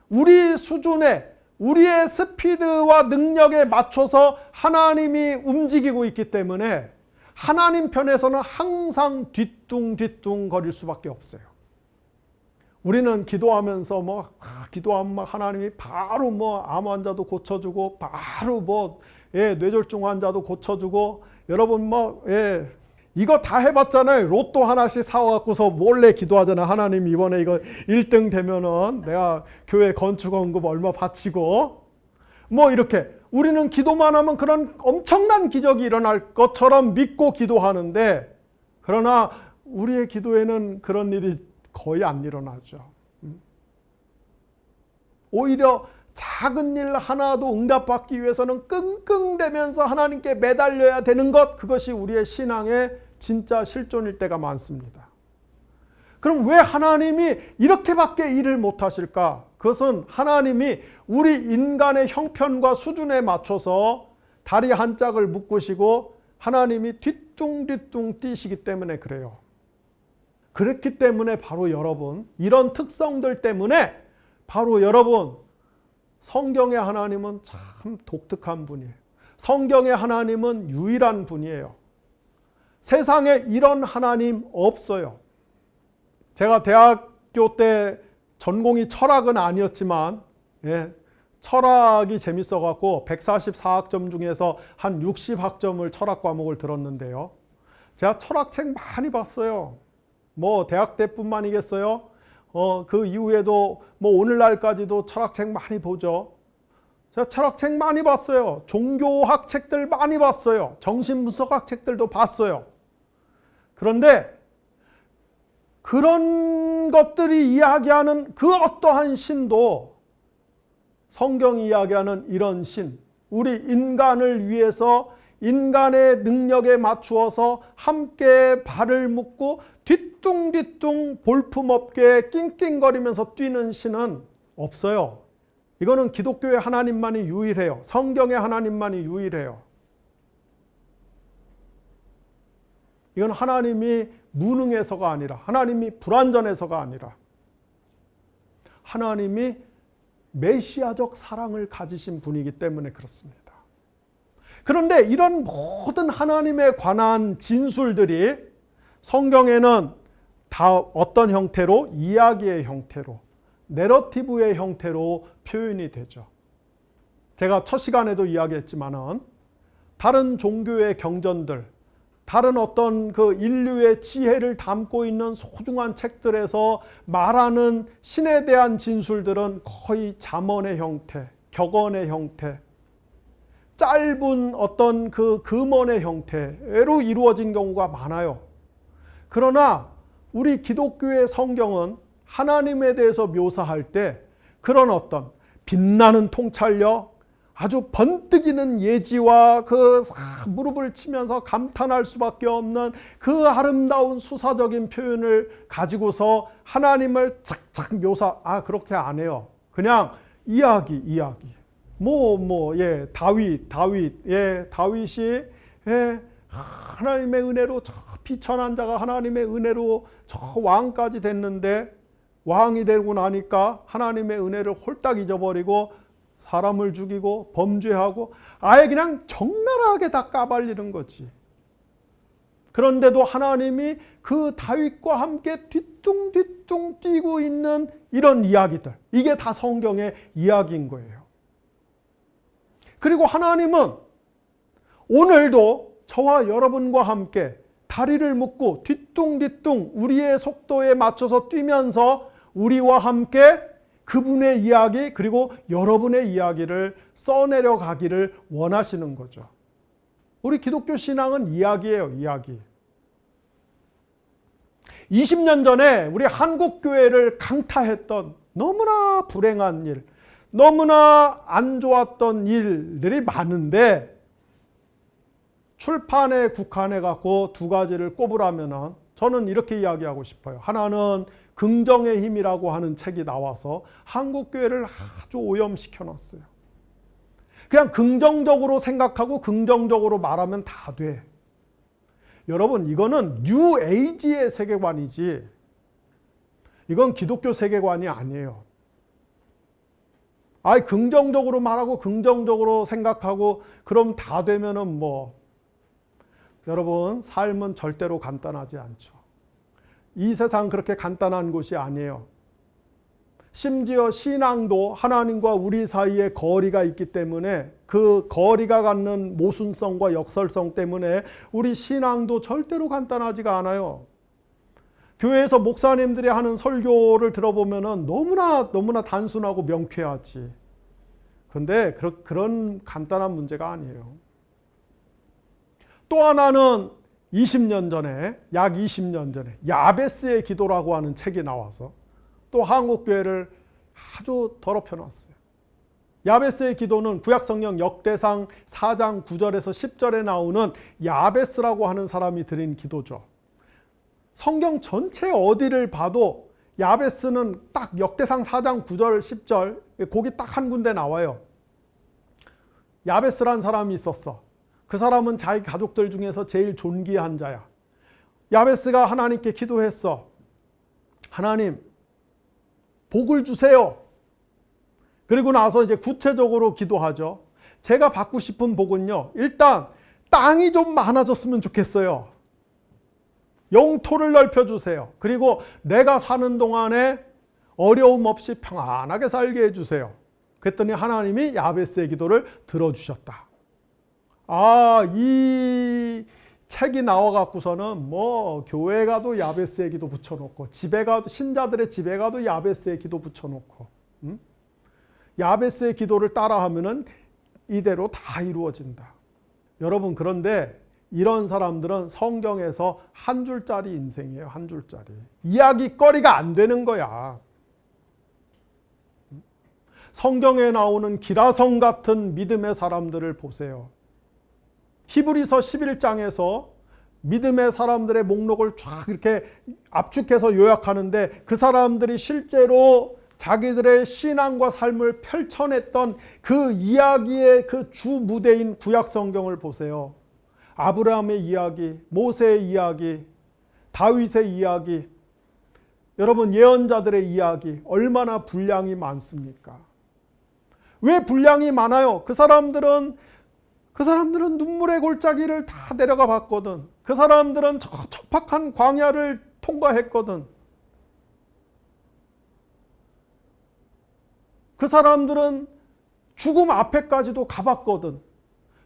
[SPEAKER 1] 우리 수준에, 우리의 스피드와 능력에 맞춰서 하나님이 움직이고 있기 때문에 하나님 편에서는 항상 뒤뚱뒤뚱 거릴 수밖에 없어요. 우리는 기도하면서 기도하면 막 하나님이 바로 암 환자도 고쳐주고, 바로 뇌졸중 환자도 고쳐주고, 여러분 이거 다 해봤잖아요. 로또 하나씩 사와갖고서 몰래 기도하잖아요. 하나님 이번에 이거 1등 되면은 내가 교회 건축원금 얼마 바치고, 이렇게 우리는 기도만 하면 그런 엄청난 기적이 일어날 것처럼 믿고 기도하는데, 그러나 우리의 기도에는 그런 일이 거의 안 일어나죠. 오히려 작은 일 하나도 응답받기 위해서는 끙끙대면서 하나님께 매달려야 되는 것, 그것이 우리의 신앙의 진짜 실존일 때가 많습니다. 그럼 왜 하나님이 이렇게밖에 일을 못하실까? 그것은 하나님이 우리 인간의 형편과 수준에 맞춰서 다리 한 짝을 묶으시고 하나님이 뒤뚱뒤뚱 뛰시기 때문에 그래요. 그렇기 때문에 바로 여러분, 이런 특성들 때문에 바로 여러분, 성경의 하나님은 참 독특한 분이에요. 성경의 하나님은 유일한 분이에요. 세상에 이런 하나님 없어요. 제가 대학교 때 전공이 철학은 아니었지만 철학이 재밌어갖고 144학점 중에서 한 60학점을 철학 과목을 들었는데요. 제가 철학책 많이 봤어요. 대학 때뿐만이겠어요? 그 이후에도 오늘날까지도 철학책 많이 보죠. 제가 철학책 많이 봤어요. 종교학 책들 많이 봤어요. 정신분석학 책들도 봤어요. 그런데 그런 것들이 이야기하는 그 어떠한 신도 성경이 이야기하는 이런 신, 우리 인간을 위해서 인간의 능력에 맞추어서 함께 발을 묶고 뒤뚱뒤뚱 볼품없게 낑낑거리면서 뛰는 신은 없어요. 이거는 기독교의 하나님만이 유일해요. 성경의 하나님만이 유일해요. 이건 하나님이 무능해서가 아니라, 하나님이 불완전해서가 아니라, 하나님이 메시아적 사랑을 가지신 분이기 때문에 그렇습니다. 그런데 이런 모든 하나님에 관한 진술들이 성경에는 다 어떤 형태로? 이야기의 형태로, 내러티브의 형태로 표현이 되죠. 제가 첫 시간에도 이야기했지만은 다른 종교의 경전들, 다른 어떤 그 인류의 지혜를 담고 있는 소중한 책들에서 말하는 신에 대한 진술들은 거의 잠언의 형태, 격언의 형태, 짧은 어떤 그 금언의 형태로 이루어진 경우가 많아요. 그러나 우리 기독교의 성경은 하나님에 대해서 묘사할 때 그런 어떤 빛나는 통찰력, 아주 번뜩이는 예지와 그 무릎을 치면서 감탄할 수밖에 없는 그 아름다운 수사적인 표현을 가지고서 하나님을 착착 그렇게 안 해요. 그냥 이야기. 다윗이 하나님의 은혜로 저 비천한 자가 하나님의 은혜로 저 왕까지 됐는데 왕이 되고 나니까 하나님의 은혜를 홀딱 잊어버리고 사람을 죽이고 범죄하고 아예 그냥 적나라하게 다 까발리는 거지. 그런데도 하나님이 그 다윗과 함께 뒤뚱뒤뚱 뛰고 있는 이런 이야기들, 이게 다 성경의 이야기인 거예요. 그리고 하나님은 오늘도 저와 여러분과 함께 다리를 묶고 뒤뚱뒤뚱 우리의 속도에 맞춰서 뛰면서 우리와 함께 그분의 이야기 그리고 여러분의 이야기를 써내려 가기를 원하시는 거죠. 우리 기독교 신앙은 이야기예요, 이야기. 20년 전에 우리 한국교회를 강타했던 너무나 불행한 일, 너무나 안 좋았던 일들이 많은데 출판에 국한해 갖고 두 가지를 꼽으라면 저는 이렇게 이야기하고 싶어요. 하나는 긍정의 힘이라고 하는 책이 나와서 한국교회를 아주 오염시켜 놨어요. 그냥 긍정적으로 생각하고 긍정적으로 말하면 다 돼. 여러분, 이거는 뉴 에이지의 세계관이지 이건 기독교 세계관이 아니에요. 아예 긍정적으로 말하고 긍정적으로 생각하고 그럼 다 되면은 여러분, 삶은 절대로 간단하지 않죠. 이 세상 그렇게 간단한 곳이 아니에요. 심지어 신앙도 하나님과 우리 사이에 거리가 있기 때문에 그 거리가 갖는 모순성과 역설성 때문에 우리 신앙도 절대로 간단하지가 않아요. 교회에서 목사님들이 하는 설교를 들어보면 너무나 단순하고 명쾌하지. 그런데 그런 간단한 문제가 아니에요. 또 하나는 20년 전에, 약 20년 전에 야베스의 기도라고 하는 책이 나와서 또 한국교회를 아주 더럽혀 놨어요. 야베스의 기도는 구약성경 역대상 4장 9절에서 10절에 나오는 야베스라고 하는 사람이 드린 기도죠. 성경 전체 어디를 봐도 야베스는 딱 역대상 4장 9절 10절 거기 딱 한 군데 나와요. 야베스란 사람이 있었어. 그 사람은 자기 가족들 중에서 제일 존귀한 자야. 야베스가 하나님께 기도했어. 하나님, 복을 주세요. 그리고 나서 이제 구체적으로 기도하죠. 제가 받고 싶은 복은요, 일단 땅이 좀 많아졌으면 좋겠어요. 영토를 넓혀주세요. 그리고 내가 사는 동안에 어려움 없이 평안하게 살게 해주세요. 그랬더니 하나님이 야베스의 기도를 들어주셨다. 이 책이 나와갖고서는 교회 가도 야베스의 기도 붙여놓고 집에 가도 신자들의 집에 가도 야베스의 기도 붙여놓고 야베스의 기도를 따라하면은 이대로 다 이루어진다. 여러분, 그런데 이런 사람들은 성경에서 한 줄짜리 인생이에요. 한 줄짜리. 이야기거리가 안 되는 거야. 성경에 나오는 기라성 같은 믿음의 사람들을 보세요. 히브리서 11장에서 믿음의 사람들의 목록을 쫙 이렇게 압축해서 요약하는데 그 사람들이 실제로 자기들의 신앙과 삶을 펼쳐냈던 그 이야기의 그 주 무대인 구약 성경을 보세요. 아브라함의 이야기, 모세의 이야기, 다윗의 이야기, 여러분 예언자들의 이야기 얼마나 분량이 많습니까? 왜 분량이 많아요? 그 사람들은 눈물의 골짜기를 다 내려가 봤거든. 그 사람들은 저 척박한 광야를 통과했거든. 그 사람들은 죽음 앞에까지도 가봤거든.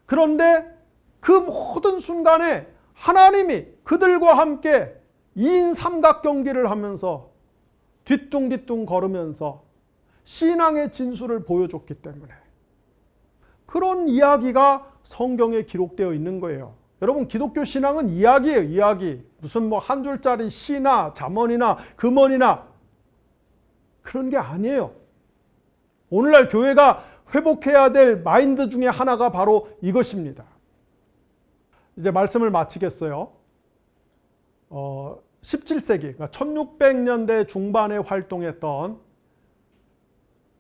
[SPEAKER 1] 그런데 그 모든 순간에 하나님이 그들과 함께 2인 삼각경기를 하면서 뒤뚱뒤뚱 걸으면서 신앙의 진수를 보여줬기 때문에 그런 이야기가 성경에 기록되어 있는 거예요. 여러분, 기독교 신앙은 이야기예요. 이야기. 무슨 한 줄짜리 시나 잠언이나 금언이나 그런 게 아니에요. 오늘날 교회가 회복해야 될 마인드 중에 하나가 바로 이것입니다. 이제 말씀을 마치겠어요. 17세기, 그러니까 1600년대 중반에 활동했던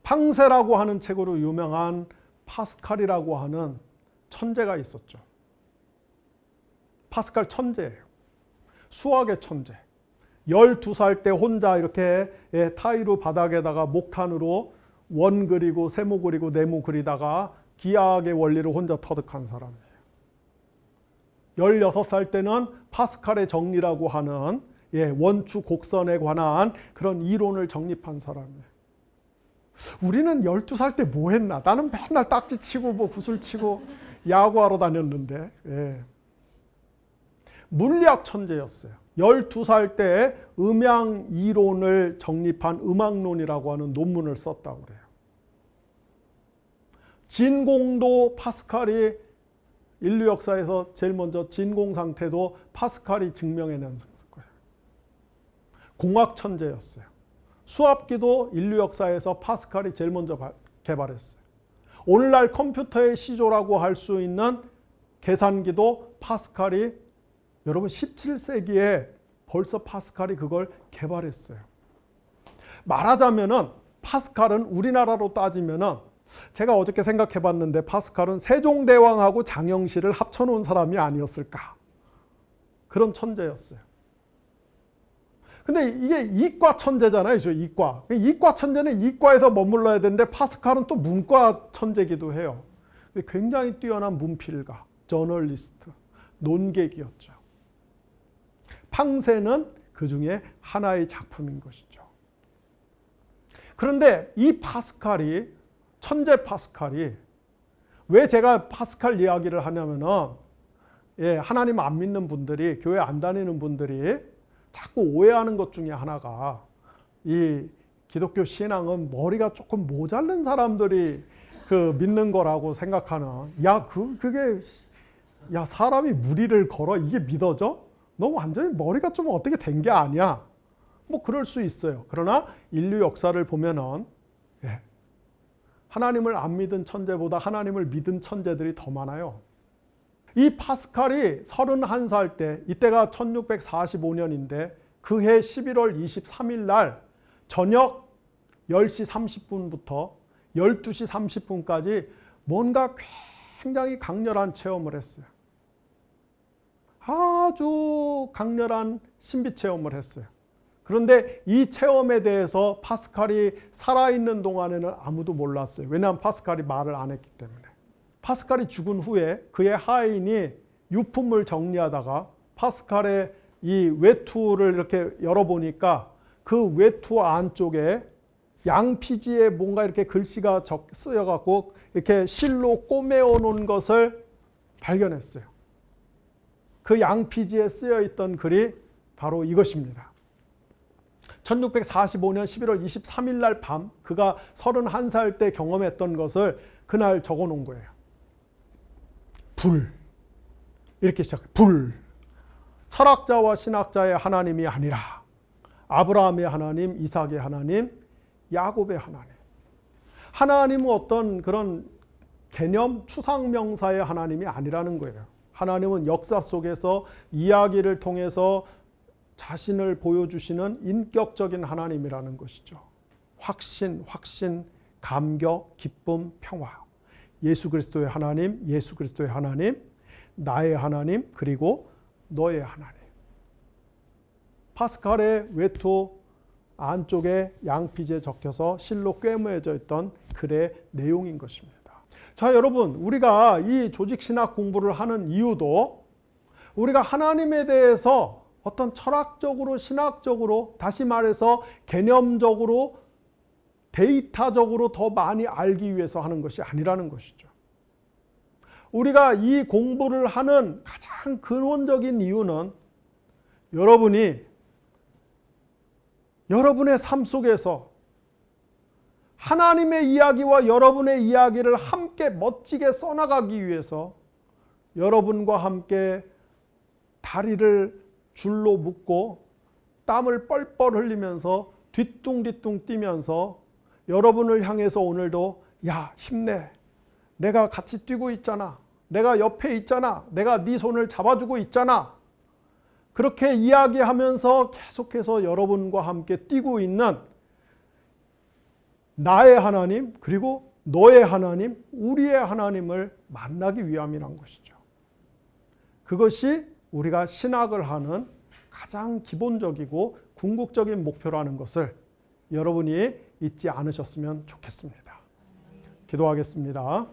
[SPEAKER 1] 팡세라고 하는 책으로 유명한 파스칼이라고 하는 천재가 있었죠. 파스칼 천재예요. 수학의 천재. 12살 때 혼자 이렇게 타일로 바닥에다가 목탄으로 원 그리고 세모 그리고 네모 그리다가 기하학의 원리를 혼자 터득한 사람이에요. 16살 때는 파스칼의 정리라고 하는 원축 곡선에 관한 그런 이론을 정립한 사람이에요. 우리는 12살 때 뭐 했나? 나는 맨날 딱지 치고 뭐 구슬 치고 야구하러 다녔는데. 물리학 천재였어요. 12살 때 음양 이론을 정립한 음악론이라고 하는 논문을 썼다고 그래요. 진공도 파스칼이 인류 역사에서 제일 먼저 진공 상태도 파스칼이 증명해낸 거예요. 공학 천재였어요. 수압기도 인류 역사에서 파스칼이 제일 먼저 개발했어요. 오늘날 컴퓨터의 시조라고 할 수 있는 계산기도 파스칼이 여러분 17세기에 벌써 파스칼이 그걸 개발했어요. 말하자면은 파스칼은 우리나라로 따지면은 제가 어저께 생각해 봤는데 파스칼은 세종대왕하고 장영실을 합쳐놓은 사람이 아니었을까. 그런 천재였어요. 근데 이게 이과 천재잖아요. 이과. 이과 천재는 이과에서 머물러야 되는데 파스칼은 또 문과 천재기도 해요. 굉장히 뛰어난 문필가, 저널리스트, 논객이었죠. 팡세는 그 중에 하나의 작품인 것이죠. 그런데 이 파스칼이, 천재 파스칼이, 왜 제가 파스칼 이야기를 하냐면은 하나님 안 믿는 분들이, 교회 안 다니는 분들이 자꾸 오해하는 것 중에 하나가 이 기독교 신앙은 머리가 조금 모자른 사람들이 그 믿는 거라고 생각하는, 그게 사람이 무리를 걸어 이게 믿어져? 너 완전히 머리가 좀 어떻게 된 게 아니야. 뭐 그럴 수 있어요. 그러나 인류 역사를 보면은 하나님을 안 믿은 천재보다 하나님을 믿은 천재들이 더 많아요. 이 파스칼이 31살 때, 이때가 1645년인데 그 해 11월 23일 날 저녁 10시 30분부터 12시 30분까지 뭔가 굉장히 강렬한 체험을 했어요. 아주 강렬한 신비 체험을 했어요. 그런데 이 체험에 대해서 파스칼이 살아있는 동안에는 아무도 몰랐어요. 왜냐하면 파스칼이 말을 안 했기 때문에. 파스칼이 죽은 후에 그의 하인이 유품을 정리하다가 파스칼의 이 외투를 이렇게 열어보니까 그 외투 안쪽에 양피지에 뭔가 이렇게 글씨가 쓰여갖고 이렇게 실로 꼬매어 놓은 것을 발견했어요. 그 양피지에 쓰여 있던 글이 바로 이것입니다. 1645년 11월 23일 날 밤 그가 31살 때 경험했던 것을 그날 적어 놓은 거예요. 불. 이렇게 시작해요. 불. 철학자와 신학자의 하나님이 아니라 아브라함의 하나님, 이삭의 하나님, 야곱의 하나님. 하나님은 어떤 그런 개념, 추상명사의 하나님이 아니라는 거예요. 하나님은 역사 속에서 이야기를 통해서 자신을 보여주시는 인격적인 하나님이라는 것이죠. 확신, 감격, 기쁨, 평화. 예수 그리스도의 하나님, 예수 그리스도의 하나님, 나의 하나님, 그리고 너의 하나님. 파스칼의 외투 안쪽에 양피지에 적혀서 실로 꿰매져 있던 글의 내용인 것입니다. 자, 여러분, 우리가 이 조직신학 공부를 하는 이유도 우리가 하나님에 대해서 어떤 철학적으로, 신학적으로, 다시 말해서 개념적으로, 데이터적으로 더 많이 알기 위해서 하는 것이 아니라는 것이죠. 우리가 이 공부를 하는 가장 근원적인 이유는 여러분이 여러분의 삶 속에서 하나님의 이야기와 여러분의 이야기를 함께 멋지게 써나가기 위해서 여러분과 함께 다리를 줄로 묶고 땀을 뻘뻘 흘리면서 뒤뚱뒤뚱 뛰면서 여러분을 향해서 오늘도 야, 힘내. 내가 같이 뛰고 있잖아. 내가 옆에 있잖아. 내가 네 손을 잡아주고 있잖아. 그렇게 이야기하면서 계속해서 여러분과 함께 뛰고 있는 나의 하나님, 그리고 너의 하나님, 우리의 하나님을 만나기 위함이란 것이죠. 그것이 우리가 신학을 하는 가장 기본적이고 궁극적인 목표라는 것을 여러분이 잊지 않으셨으면 좋겠습니다. 기도하겠습니다.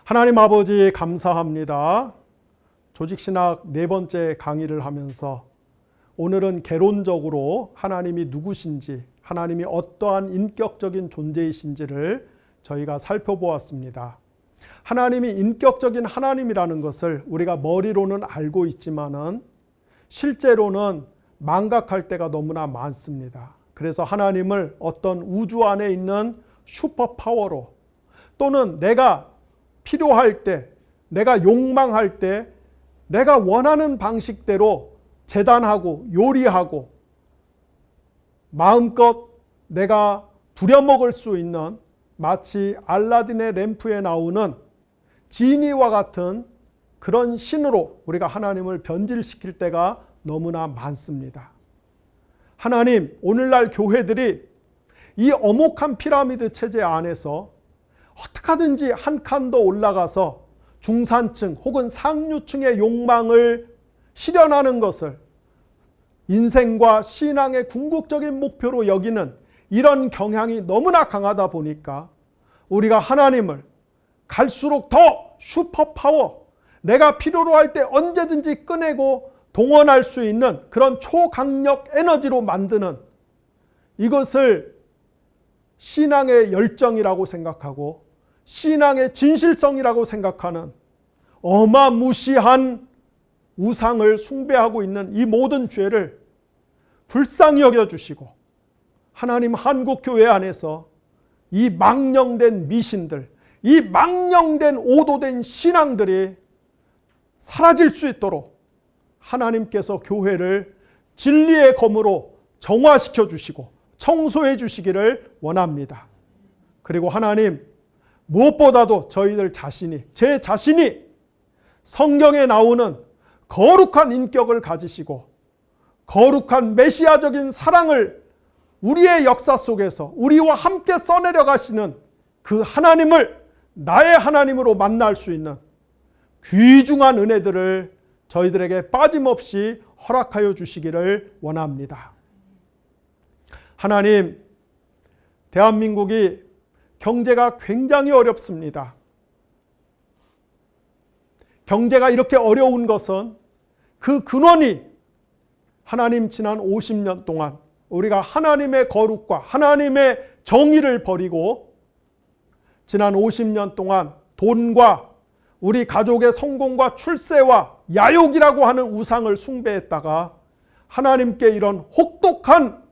[SPEAKER 1] 하나님 아버지 감사합니다. 조직신학 4번째 강의를 하면서 오늘은 개론적으로 하나님이 누구신지, 하나님이 어떠한 인격적인 존재이신지를 저희가 살펴보았습니다. 하나님이 인격적인 하나님이라는 것을 우리가 머리로는 알고 있지만은 실제로는 망각할 때가 너무나 많습니다. 그래서 하나님을 어떤 우주 안에 있는 슈퍼파워로 또는 내가 필요할 때, 내가 욕망할 때 내가 원하는 방식대로 재단하고 요리하고 마음껏 내가 부려먹을 수 있는 마치 알라딘의 램프에 나오는 지니와 같은 그런 신으로 우리가 하나님을 변질시킬 때가 너무나 많습니다. 하나님, 오늘날 교회들이 이 어목한 피라미드 체제 안에서 어떻게 하든지 한 칸 더 올라가서 중산층 혹은 상류층의 욕망을 실현하는 것을 인생과 신앙의 궁극적인 목표로 여기는 이런 경향이 너무나 강하다 보니까 우리가 하나님을 갈수록 더 슈퍼파워, 내가 필요로 할 때 언제든지 꺼내고 동원할 수 있는 그런 초강력 에너지로 만드는 이것을 신앙의 열정이라고 생각하고 신앙의 진실성이라고 생각하는 어마무시한 우상을 숭배하고 있는 이 모든 죄를 불쌍히 여겨주시고 하나님 한국교회 안에서 이 망령된 미신들, 이 망령된 오도된 신앙들이 사라질 수 있도록 하나님께서 교회를 진리의 검으로 정화시켜 주시고 청소해 주시기를 원합니다. 그리고 하나님, 무엇보다도 저희들 자신이, 제 자신이 성경에 나오는 거룩한 인격을 가지시고 거룩한 메시아적인 사랑을 우리의 역사 속에서 우리와 함께 써내려 가시는 그 하나님을 나의 하나님으로 만날 수 있는 귀중한 은혜들을 저희들에게 빠짐없이 허락하여 주시기를 원합니다. 하나님, 대한민국이 경제가 굉장히 어렵습니다. 경제가 이렇게 어려운 것은 그 근원이 하나님 지난 50년 동안 우리가 하나님의 거룩과 하나님의 정의를 버리고 지난 50년 동안 돈과 우리 가족의 성공과 출세와 야욕이라고 하는 우상을 숭배했다가 하나님께 이런 혹독한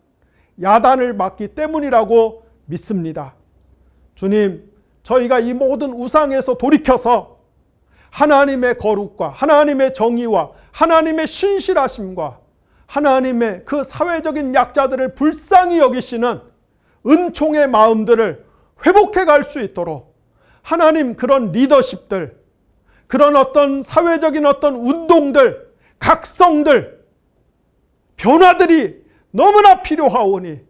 [SPEAKER 1] 야단을 맞기 때문이라고 믿습니다. 주님, 저희가 이 모든 우상에서 돌이켜서 하나님의 거룩과 하나님의 정의와 하나님의 신실하심과 하나님의 그 사회적인 약자들을 불쌍히 여기시는 은총의 마음들을 회복해 갈 수 있도록 하나님, 그런 리더십들, 그런 어떤 사회적인 어떤 운동들, 각성들, 변화들이 너무나 필요하오니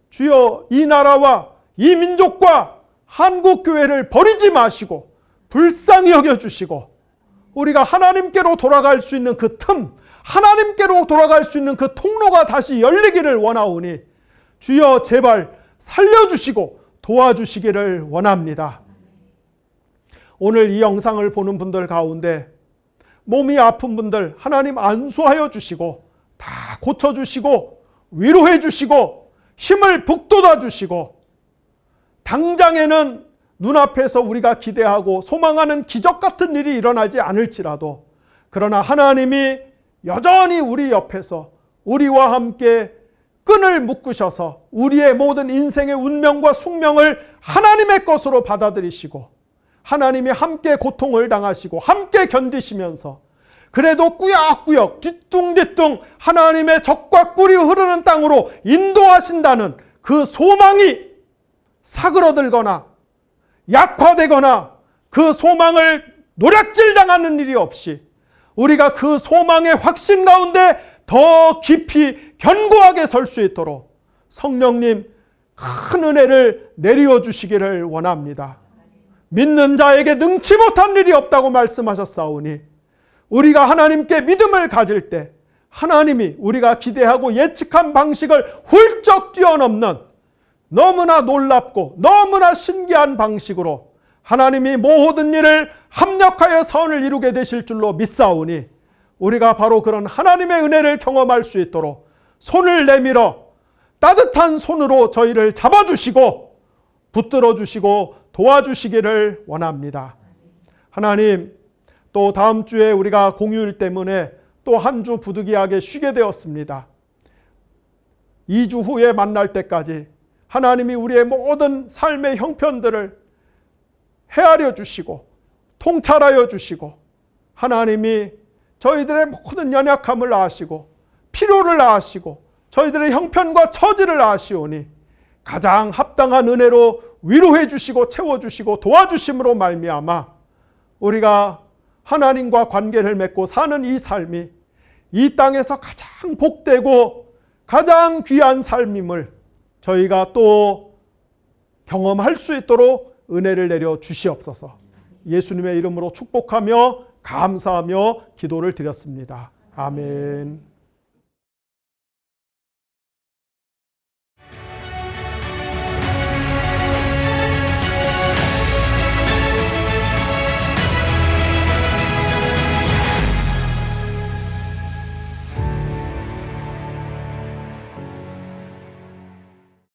[SPEAKER 1] 주여 이 나라와 이 민족과 한국교회를 버리지 마시고 불쌍히 여겨주시고 우리가 하나님께로 돌아갈 수 있는 그 틈, 하나님께로 돌아갈 수 있는 그 통로가 다시 열리기를 원하오니 주여 제발 살려주시고 도와주시기를 원합니다. 오늘 이 영상을 보는 분들 가운데 몸이 아픈 분들 하나님 안수하여 주시고 다 고쳐주시고 위로해 주시고 힘을 북돋아 주시고 당장에는 눈앞에서 우리가 기대하고 소망하는 기적 같은 일이 일어나지 않을지라도 그러나 하나님이 여전히 우리 옆에서 우리와 함께 끈을 묶으셔서 우리의 모든 인생의 운명과 숙명을 하나님의 것으로 받아들이시고 하나님이 함께 고통을 당하시고 함께 견디시면서 그래도 꾸역꾸역 뒤뚱뒤뚱 하나님의 적과 꿀이 흐르는 땅으로 인도하신다는 그 소망이 사그러들거나 약화되거나 그 소망을 노략질당하는 일이 없이 우리가 그 소망의 확신 가운데 더 깊이 견고하게 설 수 있도록 성령님 큰 은혜를 내려 주시기를 원합니다. 믿는 자에게 능치 못한 일이 없다고 말씀하셨사오니 우리가 하나님께 믿음을 가질 때 하나님이 우리가 기대하고 예측한 방식을 훌쩍 뛰어넘는 너무나 놀랍고 너무나 신기한 방식으로 하나님이 모든 일을 합력하여 선을 이루게 되실 줄로 믿사오니 우리가 바로 그런 하나님의 은혜를 경험할 수 있도록 손을 내밀어 따뜻한 손으로 저희를 잡아주시고 붙들어 주시고 도와주시기를 원합니다. 하나님, 또 다음 주에 우리가 공휴일 때문에 또 한 주 부득이하게 쉬게 되었습니다. 2주 후에 만날 때까지 하나님이 우리의 모든 삶의 형편들을 헤아려 주시고 통찰하여 주시고 하나님이 저희들의 모든 연약함을 아시고 필요를 아시고 저희들의 형편과 처지를 아시오니 가장 합당한 은혜로 위로해 주시고 채워주시고 도와주심으로 말미암아 우리가 하나님과 관계를 맺고 사는 이 삶이 이 땅에서 가장 복되고 가장 귀한 삶임을 저희가 또 경험할 수 있도록 은혜를 내려 주시옵소서. 예수님의 이름으로 축복하며 감사하며 기도를 드렸습니다. 아멘.